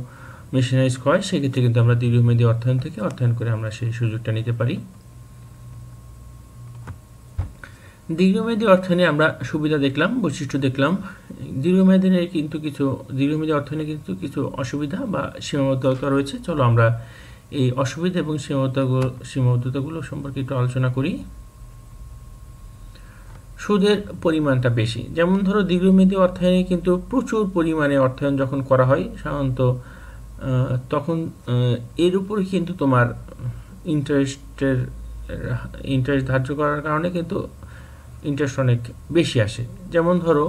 Speaker 1: মেশিনারিজ ক্রয়, সেক্ষেত্রে কিন্তু আমরা দীর্ঘমেয়াদী অর্থায়ন থেকে অর্থায়ন করে আমরা সেই সুযোগটা নিতে পারি। দীর্ঘমেয়াদী অর্থায়নে আমরা সুবিধা দেখলাম, বৈশিষ্ট্য দেখলাম। দীর্ঘমেয়াদী অর্থায়নে কিন্তু কিছু অসুবিধা বা সীমাবদ্ধতা রয়েছে। চলো আমরা এই অসুবিধা এবং সীমাবদ্ধতাগুলো সম্পর্কে একটু আলোচনা করি। সুদের পরিমাণটা বেশি। যেমন ধরো, দীর্ঘমেয়াদী অর্থায়নে কিন্তু প্রচুর পরিমাণে অর্থায়ন যখন করা হয় সাধারণত তখন এর উপরে কিন্তু তোমার ইন্টারেস্ট ধার্য করার কারণে কিন্তু ইন্টারেস্ট অনেক বেশি আসে। যেমন ধরো,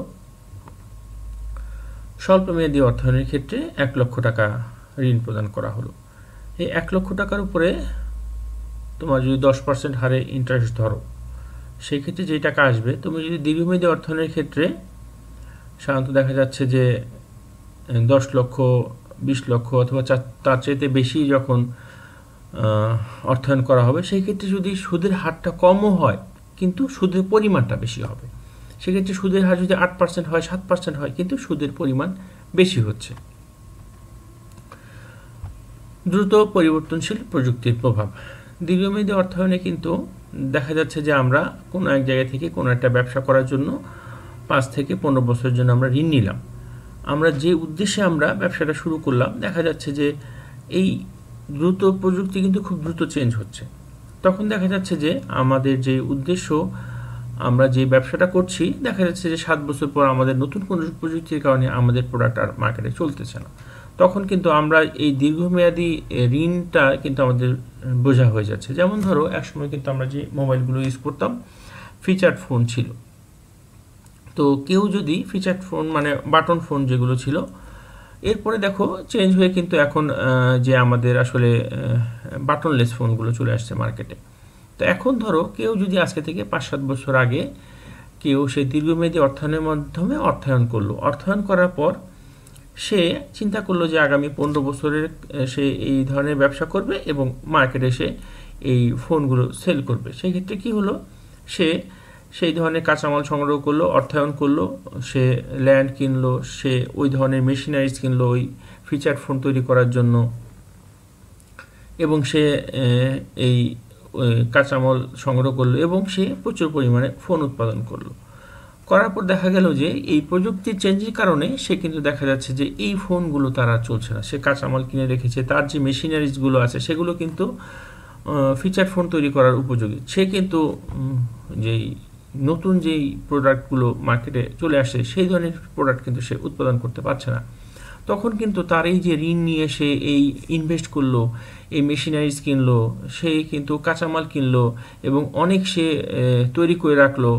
Speaker 1: স্বল্পমেয়াদী অর্থায়নের ক্ষেত্রে 1 লক্ষ টাকা ঋণ প্রদান করা হলো। এই 1 লক্ষ টাকার উপরে তোমার যদি 10% হারে ইন্টারেস্ট ধরো, সেই ক্ষেত্রে যে টাকা আসবে, তুমি যদি দীর্ঘমেয়াদী অর্থায়নের ক্ষেত্রে সাধারণত দেখা যাচ্ছে যে 10 লক্ষ 20 লক্ষ অথবা তার চাইতে বেশি যখন অর্থায়ন করা হবে, সেই ক্ষেত্রে যদি সুদের হারটা কমও হয় কিন্তু সুদের পরিমাণটা বেশি হবে। সেক্ষেত্রে সুদের হার যদি 8% হয় 7% হয় কিন্তু সুদের পরিমাণ বেশি হচ্ছে। দ্রুত পরিবর্তনশীল প্রযুক্তির প্রভাব। দীর্ঘমেয়াদী অর্থায়নে কিন্তু দেখা যাচ্ছে যে আমরা কোনো এক জায়গা থেকে কোনো একটা ব্যবসা করার জন্য 5 থেকে 15 বছরের জন্য আমরা ঋণ নিলাম। আমরা যে উদ্দেশ্যে আমরা ব্যবসাটা শুরু করলাম, দেখা যাচ্ছে যে এই দ্রুত প্রযুক্তি কিন্তু খুব দ্রুত চেঞ্জ হচ্ছে। তখন দেখা যাচ্ছে যে আমাদের যে উদ্দেশ্য, আমরা যে ব্যবসাটা করছি, দেখা যাচ্ছে যে 7 বছর পর আমাদের নতুন কোনো প্রযুক্তির কারণে আমাদের প্রোডাক্ট আর মার্কেটে চলতেছে না। তখন কিন্তু আমরা এই দীর্ঘমেয়াদী ঋণটা কিন্তু আমাদের বোঝা হয়ে যাচ্ছে। যেমন ধরো, একসময় কিন্তু আমরা যে মোবাইলগুলো ইউজ করতাম ফিচার্ড ফোন ছিল। তো কেউ যদি ফিচার্ড ফোন মানে বাটন ফোন যেগুলো ছিল, এরপরে দেখো চেঞ্জ হয়ে কিন্তু এখন যে আমাদের আসলে বাটনলেস ফোনগুলো চলে আসছে মার্কেটে। তো এখন ধরো কেউ যদি আজকে থেকে 5-7 বছর আগে কেউ সেই দীর্ঘমেয়াদী অর্থায়নের মাধ্যমে অর্থায়ন করলো, অর্থায়ন করার পর সে চিন্তা করলো যে আগামী 15 বছরের সে এই ধরনের ব্যবসা করবে এবং মার্কেটে সে এই ফোনগুলো সেল করবে। সেই ক্ষেত্রে কী হলো, সে সেই ধরনের কাঁচামাল সংগ্রহ করলো, অর্থায়ন করলো, সে ল্যান্ড কিনলো, সে ওই ধরনের মেশিনারিজ কিনলো ওই ফিচার ফোন তৈরি করার জন্য, এবং সে এই কাঁচামাল সংগ্রহ করলো এবং সে প্রচুর পরিমাণে ফোন উৎপাদন করলো। করার পর দেখা গেল যে এই প্রযুক্তির চেঞ্জের কারণে সে কিন্তু দেখা যাচ্ছে যে এই ফোনগুলো তারা চলছে না। সে কাঁচামাল কিনে রেখেছে, তার যে মেশিনারিজগুলো আছে সেগুলো কিন্তু ফিচার ফোন তৈরি করার উপযোগী। সে কিন্তু যেই নতুন যেই প্রোডাক্টগুলো মার্কেটে চলে আসে সেই ধরনের প্রোডাক্ট কিন্তু সে উৎপাদন করতে পারছে না। তখন কিন্তু তার এই যে ঋণ নিয়ে সে এই ইনভেস্ট করলো, এই মেশিনারিজ কিনলো, সে কিন্তু কাঁচামাল কিনলো এবং অনেক সে তৈরি করে রাখলো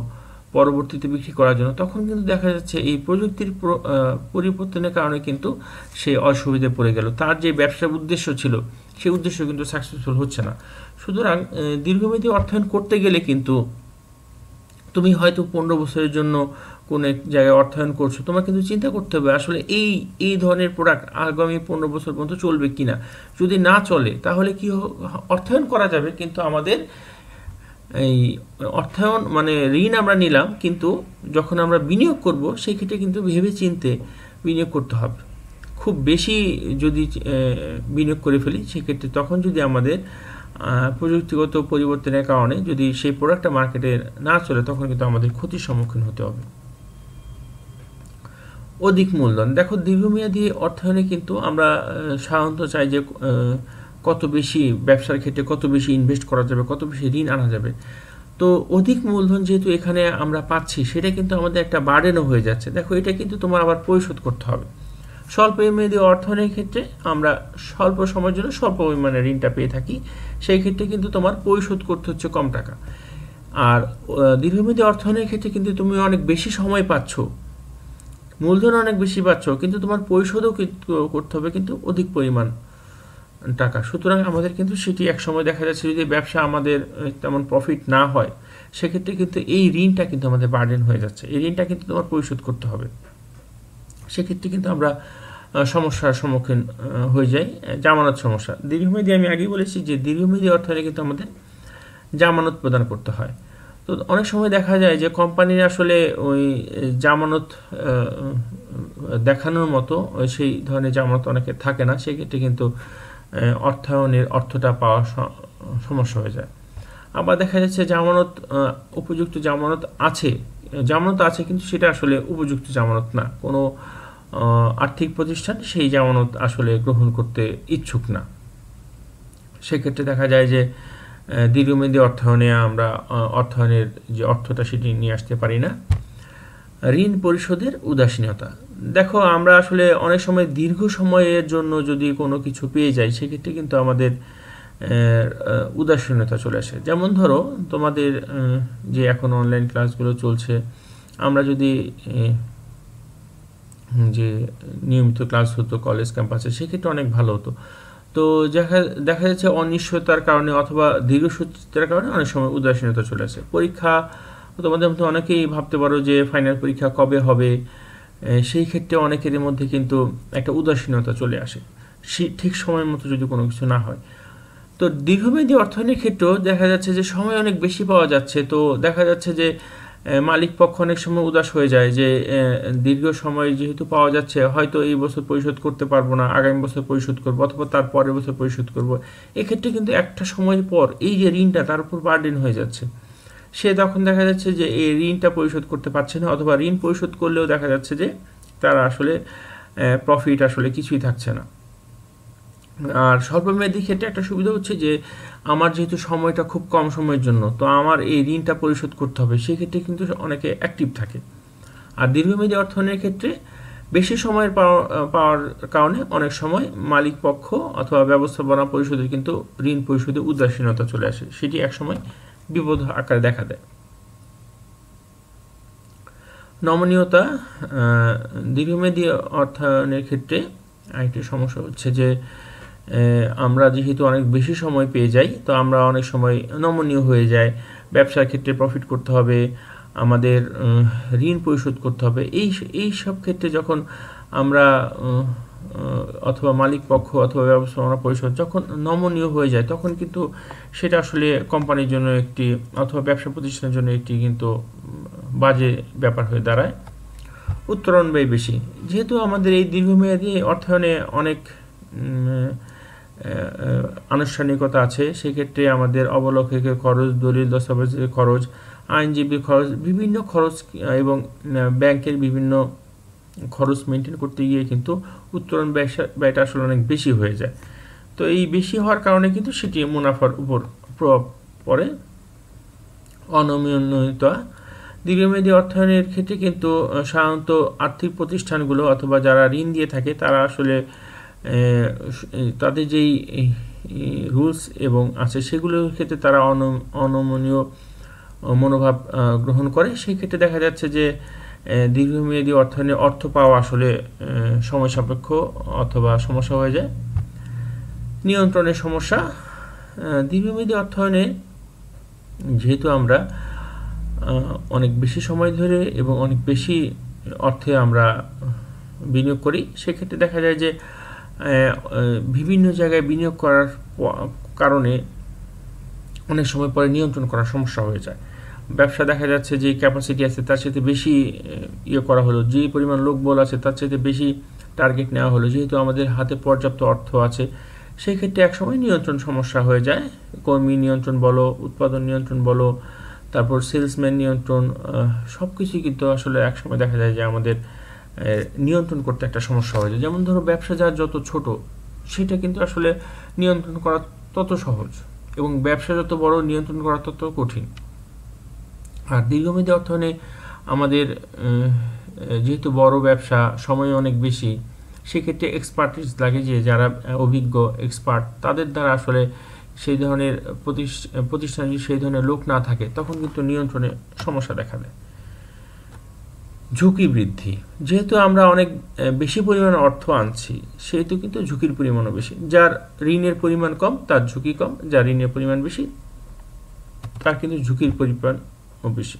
Speaker 1: পরবর্তীতে বিক্রি করার জন্য, তখন কিন্তু দেখা যাচ্ছে এই প্রযুক্তির পরিবর্তনের কারণে কিন্তু সে অসুবিধায় পড়ে গেল। তার যে ব্যবসার উদ্দেশ্য ছিল সেই উদ্দেশ্য কিন্তু সাকসেসফুল হচ্ছে না। সুতরাং দীর্ঘমেয়াদী অর্থায়ন করতে গেলে কিন্তু তুমি হয়তো 15 বছরের জন্য কোনো এক জায়গায় অর্থায়ন করছো, তোমার কিন্তু চিন্তা করতে হবে আসলে এই ধরনের প্রোডাক্ট আগামী 15 বছর পর্যন্ত চলবে কিনা। যদি না চলে তাহলে কি অর্থায়ন করা যাবে, কিন্তু আমাদের এই অর্থায়ন মানে ঋণ আমরা নিলাম, কিন্তু যখন আমরা বিনিয়োগ করব সেই ক্ষেত্রে কিন্তু ভেবে চিন্তে বিনিয়োগ করতে হবে। খুব বেশি যদি বিনিয়োগ করে ফেলি সেক্ষেত্রে তখন যদি আমাদের প্রযুক্তিগত পরিবর্তনের কারণে যদি সেই প্রোডাক্টটা মার্কেটে না চলে তখন কিন্তু আমাদের ক্ষতির সম্মুখীন হতে হবে। অধিক মূলধন, দেখো দীর্ঘমেয়াদী অর্থায়নে কিন্তু আমরা সাধারণত চাই যে কত বেশি ব্যবসার ক্ষেত্রে কত বেশি ইনভেস্ট করা যাবে, কত বেশি ঋণ আনা যাবে। তো অধিক মূলধন যেহেতু এখানে আমরা পাচ্ছি সেটা কিন্তু আমাদের একটা বার্ডেনও হয়ে যাচ্ছে। দেখো এটা কিন্তু তোমার আবার পরিশোধ করতে হবে। স্বল্প মেয়াদী অর্থায়নের ক্ষেত্রে আমরা স্বল্প সময়ের জন্য স্বল্প পরিমাণে ঋণটা পেয়ে থাকি, সেই ক্ষেত্রে কিন্তু তোমার পরিশোধ করতে হচ্ছে কম টাকা। আর দীর্ঘমেয়াদী অর্থায়নের ক্ষেত্রে কিন্তু তুমি অনেক বেশি সময় পাচ্ছ, মূলধন অনেক বেশি পাচ্ছ, কিন্তু তোমার পরিশোধও করতে হবে কিন্তু অধিক পরিমাণ টাকা। সুতরাং আমাদের কিন্তু সেটি এক সময় দেখা যাচ্ছে যদি ব্যবসা আমাদের তেমন প্রফিট না হয় সেক্ষেত্রে কিন্তু এই ঋণটা কিন্তু আমাদের বার্ডেন হয়ে যাচ্ছে, এই ঋণটা কিন্তু তোমার পরিশোধ করতে হবে। সেক্ষেত্রে কিন্তু আমরা সমস্যার সম্মুখীন হয়ে যাই, জামানত সমস্যা। দীর্ঘমেয়াদী আমি আগেই বলেছি যে দীর্ঘমেয়াদী অর্থায়নে কিন্তু আমাদের জামানত প্রদান করতে হয়। তো অনেক সময় দেখা যায় যে কোম্পানির আসলে ওই জামানত দেখানোর মতো সেই ধরনের জামানত অনেকে থাকে না, সেক্ষেত্রে কিন্তু অর্থায়নের অর্থটা পাওয়া সমস্যা হয়ে যায়। আবার দেখা যাচ্ছে জামানত উপযুক্ত জামানত আছে কিন্তু সেটা আসলে উপযুক্ত জামানত না, কোনো আর্থিক প্রতিষ্ঠান সেই জামানত আসলে গ্রহণ করতে ইচ্ছুক না। সেক্ষেত্রে দেখা যায় যে দীর্ঘমেয়াদী অর্থায়নে আমরা অর্থায়নের যে অর্থটা সেটি নিয়ে আসতে পারি না। ঋণ পরিশোধের উদাসীনতা, দেখো আমরা আসলে অনেক সময় দীর্ঘ সময়ের জন্য যদি কোনো কিছু পেয়ে যাই সেক্ষেত্রে কিন্তু আমাদের উদাসীনতা চলে আসে। যেমন ধরো তোমাদের যে এখন অনলাইন ক্লাসগুলো চলছে, আমরা যদি যে নিয়মিত ক্লাস হতো কলেজ ক্যাম্পাসে সেক্ষেত্রে অনেক ভালো হতো। তো দেখা যাচ্ছে অনিশ্চয়তার কারণে অথবা দীর্ঘসূত্রিতার কারণে অনেক সময় উদাসীনতা চলে আসে। পরীক্ষা তোমাদের মধ্যে অনেকেই ভাবতে পারো যে ফাইনাল পরীক্ষা কবে হবে, সেই ক্ষেত্রে অনেকের মধ্যে কিন্তু একটা উদাসীনতা চলে আসে ঠিক সময় মতো যদি কোনো কিছু না হয়। তো দীর্ঘমেয়াদী অর্থায়নের ক্ষেত্রেও দেখা যাচ্ছে যে সময় অনেক বেশি পাওয়া যাচ্ছে, তো দেখা যাচ্ছে যে মালিক পক্ষ অনেক সময় উদাস হয়ে যায় যে দীর্ঘ সময় যেহেতু পাওয়া যাচ্ছে হয়তো এই বছর পরিশোধ করতে পারবো না, আগামী বছর পরিশোধ করবো অথবা তার পরের বছর পরিশোধ করবো। এক্ষেত্রে কিন্তু একটা সময়ের পর এই যে ঋণটা তার উপর বার্ডেন হয়ে যাচ্ছে, সে তখন দেখা যাচ্ছে যে এই ঋণটা পরিশোধ করতে পারছে না, অথবা ঋণ পরিশোধ করলেও দেখা যাচ্ছে যে তার আসলে প্রফিট আসলে কিছুই থাকছে না। আর স্বল্পমেয়াদী ক্ষেত্রে একটা সুবিধা হচ্ছে যে আমার যেহেতু সময়টা খুব কম সময়ের জন্য, তো আমার এই ঋণটা পরিশোধ করতে হবে, সেক্ষেত্রে কিন্তু অনেকে অ্যাক্টিভ থাকে। আর দীর্ঘমেয়াদী অর্থায়নের ক্ষেত্রে বেশি সময়ের পাওয়ার কারণে অনেক সময় মালিক পক্ষ অথবা ব্যবস্থাপনা পরিষদের কিন্তু ঋণ পরিশোধে উদাসীনতা চলে আসে, সেটি একসময় বিপদ আকারে দেখা দেয়। নমনীয়তা, দীর্ঘমেয়াদী অর্থায়নের ক্ষেত্রে আরেকটি সমস্যা হচ্ছে যে আমরা যেহেতু অনেক বেশি সময় পেয়ে যাই, তো আমরা অনেক সময় নমনীয় হয়ে যাই। ব্যবসার ক্ষেত্রে প্রফিট করতে হবে, আমাদের ঋণ পরিশোধ করতে হবে, এই সব ক্ষেত্রে যখন আমরা অথবা মালিক পক্ষ অথবা ব্যবস্থাপনা পরিষদ যখন নমনীয় হয়ে যায় তখন কিন্তু সেটা আসলে কোম্পানির জন্য একটি অথবা ব্যবসা প্রতিষ্ঠানের জন্য একটি কিন্তু বাজে ব্যাপার হয়ে দাঁড়ায়। উত্তোলন ব্যয় বেশি, যেহেতু আমাদের এই দীর্ঘমেয়াদী অর্থায়নে অনেক আনুষ্ঠানিকতা আছে, সেক্ষেত্রে আমাদের অবলোককের খরচ, দলিল দস্তাবেজের খরচ, আইনজীবীর খরচ, বিভিন্ন খরচ এবং ব্যাংকের বিভিন্ন খরচ মেনটেন করতে গিয়ে কিন্তু উত্তোলন ব্যয়টা আসলে অনেক বেশি হয়ে যায়। তো এই বেশি হওয়ার কারণে কিন্তু সেটি মুনাফার উপর প্রভাব পড়ে। অনিয়মিততা দীর্ঘমেয়াদী অর্থায়নের ক্ষেত্রে কিন্তু সাধারণত আর্থিক প্রতিষ্ঠানগুলো অথবা যারা ঋণ দিয়ে থাকে তারা আসলে তাদের যেই রুলস এবং আছে সেগুলোর ক্ষেত্রে তারা অনমনীয় মনোভাব গ্রহণ করে। সেই ক্ষেত্রে দেখা যাচ্ছে যে দীর্ঘমেয়াদী অর্থায়নে অর্থ পাওয়া আসলে সময় সাপেক্ষ অথবা সমস্যা হয়ে যায়। নিয়ন্ত্রণের সমস্যা, দীর্ঘমেয়াদী অর্থায়নে যেহেতু আমরা অনেক বেশি সময় ধরে এবং অনেক বেশি অর্থে আমরা বিনিয়োগ করি, সেক্ষেত্রে দেখা যায় যে বিভিন্ন জায়গায় বিনিয়োগ করার কারণে অনেক সময় পরে নিয়ন্ত্রণ করার সমস্যা হয়ে যায়। ব্যবসা দেখা যাচ্ছে যে ক্যাপাসিটি আছে তার সাথে বেশি করা হলো, যে পরিমাণ লোকবল আছে তার সাথে বেশি টার্গেট নেওয়া হলো, যেহেতু আমাদের হাতে পর্যাপ্ত অর্থ আছে সেই ক্ষেত্রে একসময় নিয়ন্ত্রণ সমস্যা হয়ে যায়। কর্মী নিয়ন্ত্রণ বলো, উৎপাদন নিয়ন্ত্রণ বলো, তারপর সেলসম্যান নিয়ন্ত্রণ, সব কিছুই কিন্তু আসলে একসময় দেখা যায় যে আমাদের নিয়ন্ত্রণ করতে একটা সমস্যা হয়ে যায়। যেমন ধরো ব্যবসা যার যত ছোট সেটা কিন্তু আসলে নিয়ন্ত্রণ করা তত সহজ, এবং ব্যবসা যত বড় নিয়ন্ত্রণ করা তত কঠিন। আর দীর্ঘমেয়াদী অর্থায়নে আমাদের যেহেতু বড় ব্যবসা, সময় অনেক বেশি, সেক্ষেত্রে এক্সপার্টিস লাগে, যে যারা অভিজ্ঞ এক্সপার্ট তাদের দ্বারা আসলে সেই ধরনের প্রতিষ্ঠানে সেই ধরনের লোক না থাকে তখন কিন্তু নিয়ন্ত্রণে সমস্যা দেখা দেয়। ঝুঁকি বৃদ্ধি, যেহেতু আমরা অনেক বেশি পরিমাণ অর্থ আনছি সেহেতু কিন্তু ঝুঁকির পরিমাণও বেশি। যার ঋণের পরিমাণ কম তার ঝুঁকি কম, যার ঋণের পরিমাণ বেশি তার কিন্তু ঝুঁকির পরিমাণও বেশি।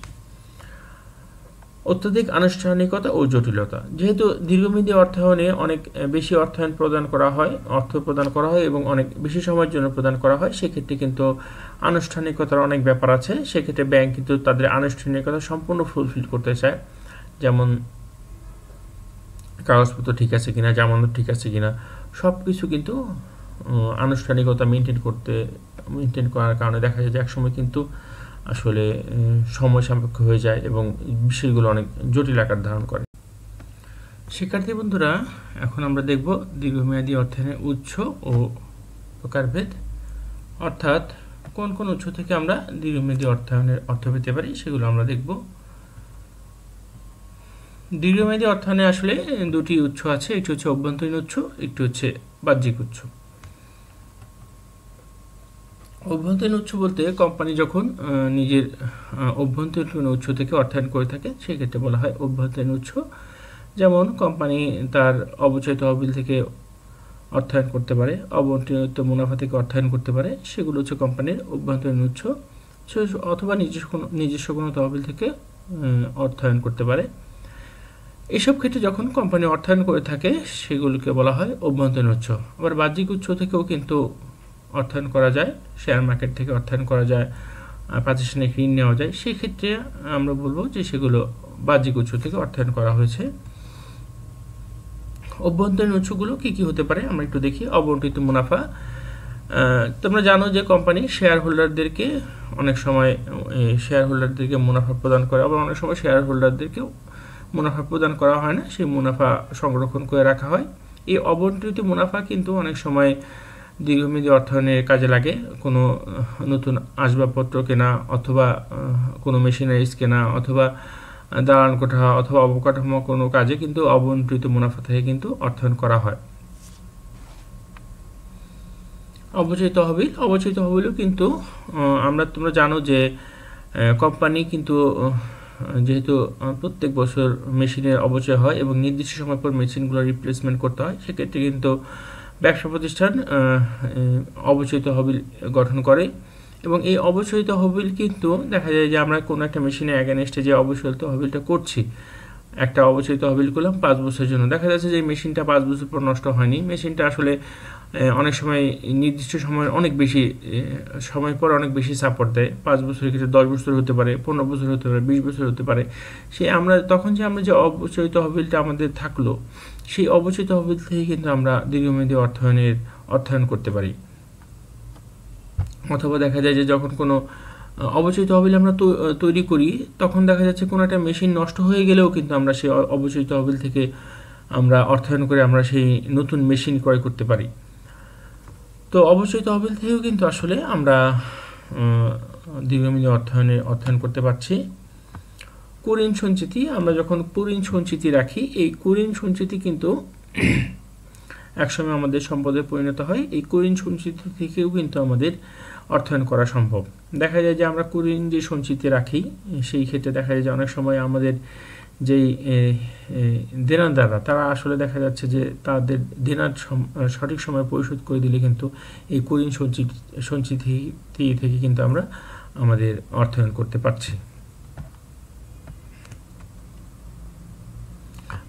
Speaker 1: অত্যধিক আনুষ্ঠানিকতা ও জটিলতা, যেহেতু দীর্ঘমেয়াদী অর্থায়নে অনেক বেশি অর্থায়ন প্রদান করা হয়, অর্থ প্রদান করা হয় এবং অনেক বেশি সময়ের জন্য প্রদান করা হয়, সেক্ষেত্রে কিন্তু আনুষ্ঠানিকতার অনেক ব্যাপার আছে। সেক্ষেত্রে ব্যাংক কিন্তু তাদের আনুষ্ঠানিকতা সম্পূর্ণ ফুলফিল করতে চায়, যেমন কাগজপত্র ঠিক আছে কিনা, জামানত ঠিক আছে কিনা, সব কিছু কিন্তু আনুষ্ঠানিকতা মেনটেন করার কারণে দেখা যায় যে একসময় কিন্তু আসলে সময় সাপেক্ষ হয়ে যায় এবং বিষয়গুলো অনেক জটিল আকার ধারণ করে। শিক্ষার্থী বন্ধুরা, এখন আমরা দেখব দীর্ঘমেয়াদী অর্থায়নের উৎস ও প্রকারভেদ, অর্থাৎ কোন কোন উৎস থেকে আমরা দীর্ঘমেয়াদী অর্থায়নের অর্থ পেতে পারি সেগুলো আমরা দেখব। দীর্ঘমেয়াদী অর্থায়নে আসলে দুটি উৎস আছে, একটি হচ্ছে অভ্যন্তরীণ উৎস, একটি হচ্ছে বাহ্যিক উৎস। অভ্যন্তরীণ উৎস বলতে কোম্পানি যখন নিজের অভ্যন্তরীণ উৎস থেকে অর্থায়ন করে থাকে সেক্ষেত্রে বলা হয় অভ্যন্তরীণ উৎস। যেমন কোম্পানি তার অবচয় তহবিল থেকে অর্থায়ন করতে পারে, অবন্টিত মুনাফা থেকে অর্থায়ন করতে পারে, সেগুলো হচ্ছে কোম্পানির অভ্যন্তরীণ উৎস, অথবা নিজস্ব কোনো তহবিল থেকে অর্থায়ন করতে পারে। এসব ক্ষেত্রে যখন কোম্পানি অর্থায়ন করে থাকে সেগুলোকে বলা হয় অভ্যন্তরীণ উৎস। আবার বাহ্যিক উৎস থেকেও কিন্তু অর্থায়ন করা যায়, শেয়ার মার্কেট থেকে অর্থায়ন করা যায়, প্রাতিষ্ঠানিক ঋণ নেওয়া যায়, সেই ক্ষেত্রে আমরা বলবো যে সেগুলো বাহ্যিক উৎস থেকে অর্থায়ন করা হয়েছে। অভ্যন্তরীণ উৎসগুলো কি কি হতে পারে আমরা একটু দেখি। অবন্টিত মুনাফা, তোমরা জানো যে কোম্পানি শেয়ার হোল্ডারদেরকে অনেক সময় মুনাফা প্রদান করে, আবার অনেক সময় শেয়ার হোল্ডারদেরকেও মুনাফা প্রদান করা হয় না, সেই মুনাফা সংরক্ষণ করে রাখা হয়। এই অবন্টিত মুনাফা কিন্তু অনেক সময় দীর্ঘমেয়াদী অর্থায়নের কাজে লাগে, কোনো নতুন আসবাবপত্র কেনা অথবা কোনো মেশিনারিজ কেনা অথবা দালান কোঠা অথবা অবকাঠামো কোনো কাজে কিন্তু অবন্টিত মুনাফা থেকে কিন্তু অর্থায়ন করা হয়। অবচয় তহবিলও কিন্তু তোমরা জানো যে কোম্পানি কিন্তু যেহেতু প্রত্যেক বছর মেশিনের অবচয় হয় এবং নির্দিষ্ট সময় পর মেশিনগুলো রিপ্লেসমেন্ট করতে হয়, সেক্ষেত্রে কিন্তু ব্যবসা প্রতিষ্ঠান অবচয় তহবিল গঠন করে। এবং এই অবচয় তহবিল কিন্তু দেখা যায় যে আমরা কোনো একটা মেশিনের অ্যাগেনস্টে যে অবচয় তহবিলটা করছি একটা অবচয় তহবিল করলাম 5 বছরের জন্য। দেখা যাচ্ছে যে মেশিনটা 5 বছর পর নষ্ট হয়নি। মেশিনটা আসলে অনেক সময় নির্দিষ্ট সময়ের অনেক বেশি সময় পর অনেক বেশি সাপোর্ট দেয়। 5 বছরের ক্ষেত্রে 10 বছর হতে পারে, 15 বছর হতে পারে, 20 বছর হতে পারে। আমরা যে অবচয় তহবিলটা আমাদের থাকলো, সেই অবচয় তহবিল থেকে কিন্তু আমরা দীর্ঘমেয়াদী অর্থায়ন করতে পারি। অথবা দেখা যায় যে যখন কোনো অবচয় তহবিল আমরা তৈরি করি, তখন দেখা যাচ্ছে কোনো একটা মেশিন নষ্ট হয়ে গেলেও কিন্তু আমরা সেই অবচয় তহবিল থেকে আমরা অর্থায়ন করে আমরা সেই নতুন মেশিন ক্রয় করতে পারি। তো অবচয় তহবিল থেকেও কিন্তু আসলে আমরা দীর্ঘমেয়াদী অর্থায়ন করতে পারছি। কুঋণ সঞ্চিতি, আমরা যখন কুঋণ সঞ্চিতি রাখি, এই কুঋণ সঞ্চিতি কিন্তু একসময় আমাদের সম্পদে পরিণত হয়। এই কুঋণ সঞ্চিতি থেকেও কিন্তু আমাদের অর্থায়ন করা সম্ভব। দেখা যায় যে আমরা কুঋণ যে সঞ্চিতি রাখি, সেই ক্ষেত্রে দেখা যায় যে অনেক সময় আমাদের যেই দেনাদাররা, তারা আসলে দেখা যাচ্ছে যে তাদের দেনার সঠিক সময় পরিশোধ করে দিলে কিন্তু এই কুঋণ সঞ্চিতি থেকে কিন্তু আমরা আমাদের অর্থায়ন করতে পারছি।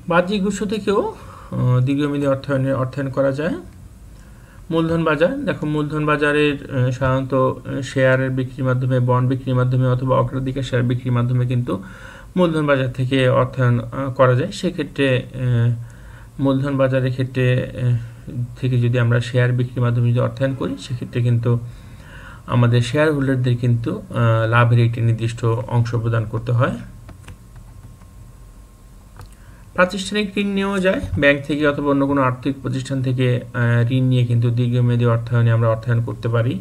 Speaker 1: বাহ্যিক উৎস থেকেও দীর্ঘমেয়াদী অর্থায়ন করা যায়। মূলধন বাজার, দেখো মূলধন বাজারের সাধারণত শেয়ারের বিক্রির মাধ্যমে, বন্ড বিক্রির মাধ্যমে অথবা অগ্রাধিকার শেয়ার বিক্রির মাধ্যমে কিন্তু মূলধন বাজার থেকে অর্থায়ন করা যায়। সেক্ষেত্রে মূলধন বাজারের ক্ষেত্রে থেকে যদি আমরা শেয়ার বিক্রির মাধ্যমে যদি অর্থায়ন করি, সেক্ষেত্রে কিন্তু আমাদের শেয়ার হোল্ডারদের কিন্তু লাভের একটি নির্দিষ্ট অংশ প্রদান করতে হয়। প্রাতিষ্ঠানিক ঋণ নেওয়া যায় ব্যাংক থেকে অথবা অন্য কোনো আর্থিক প্রতিষ্ঠান থেকে ঋণ নিয়ে কিন্তু দীর্ঘমেয়াদী আমরা অর্থায়ন করতে পারি।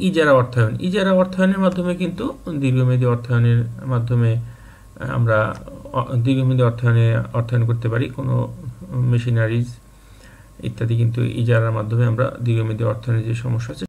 Speaker 1: ইজারা অর্থায়নের মাধ্যমে কিন্তু দীর্ঘমেয়াদী অর্থায়নের মাধ্যমে আমরা দীর্ঘমেয়াদী অর্থায়ন করতে পারি। কোনো মেশিনারিজ ইত্যাদি কিন্তু ইজারার মাধ্যমে আমরা দীর্ঘমেয়াদী অর্থায়নের যে সমস্যা আছে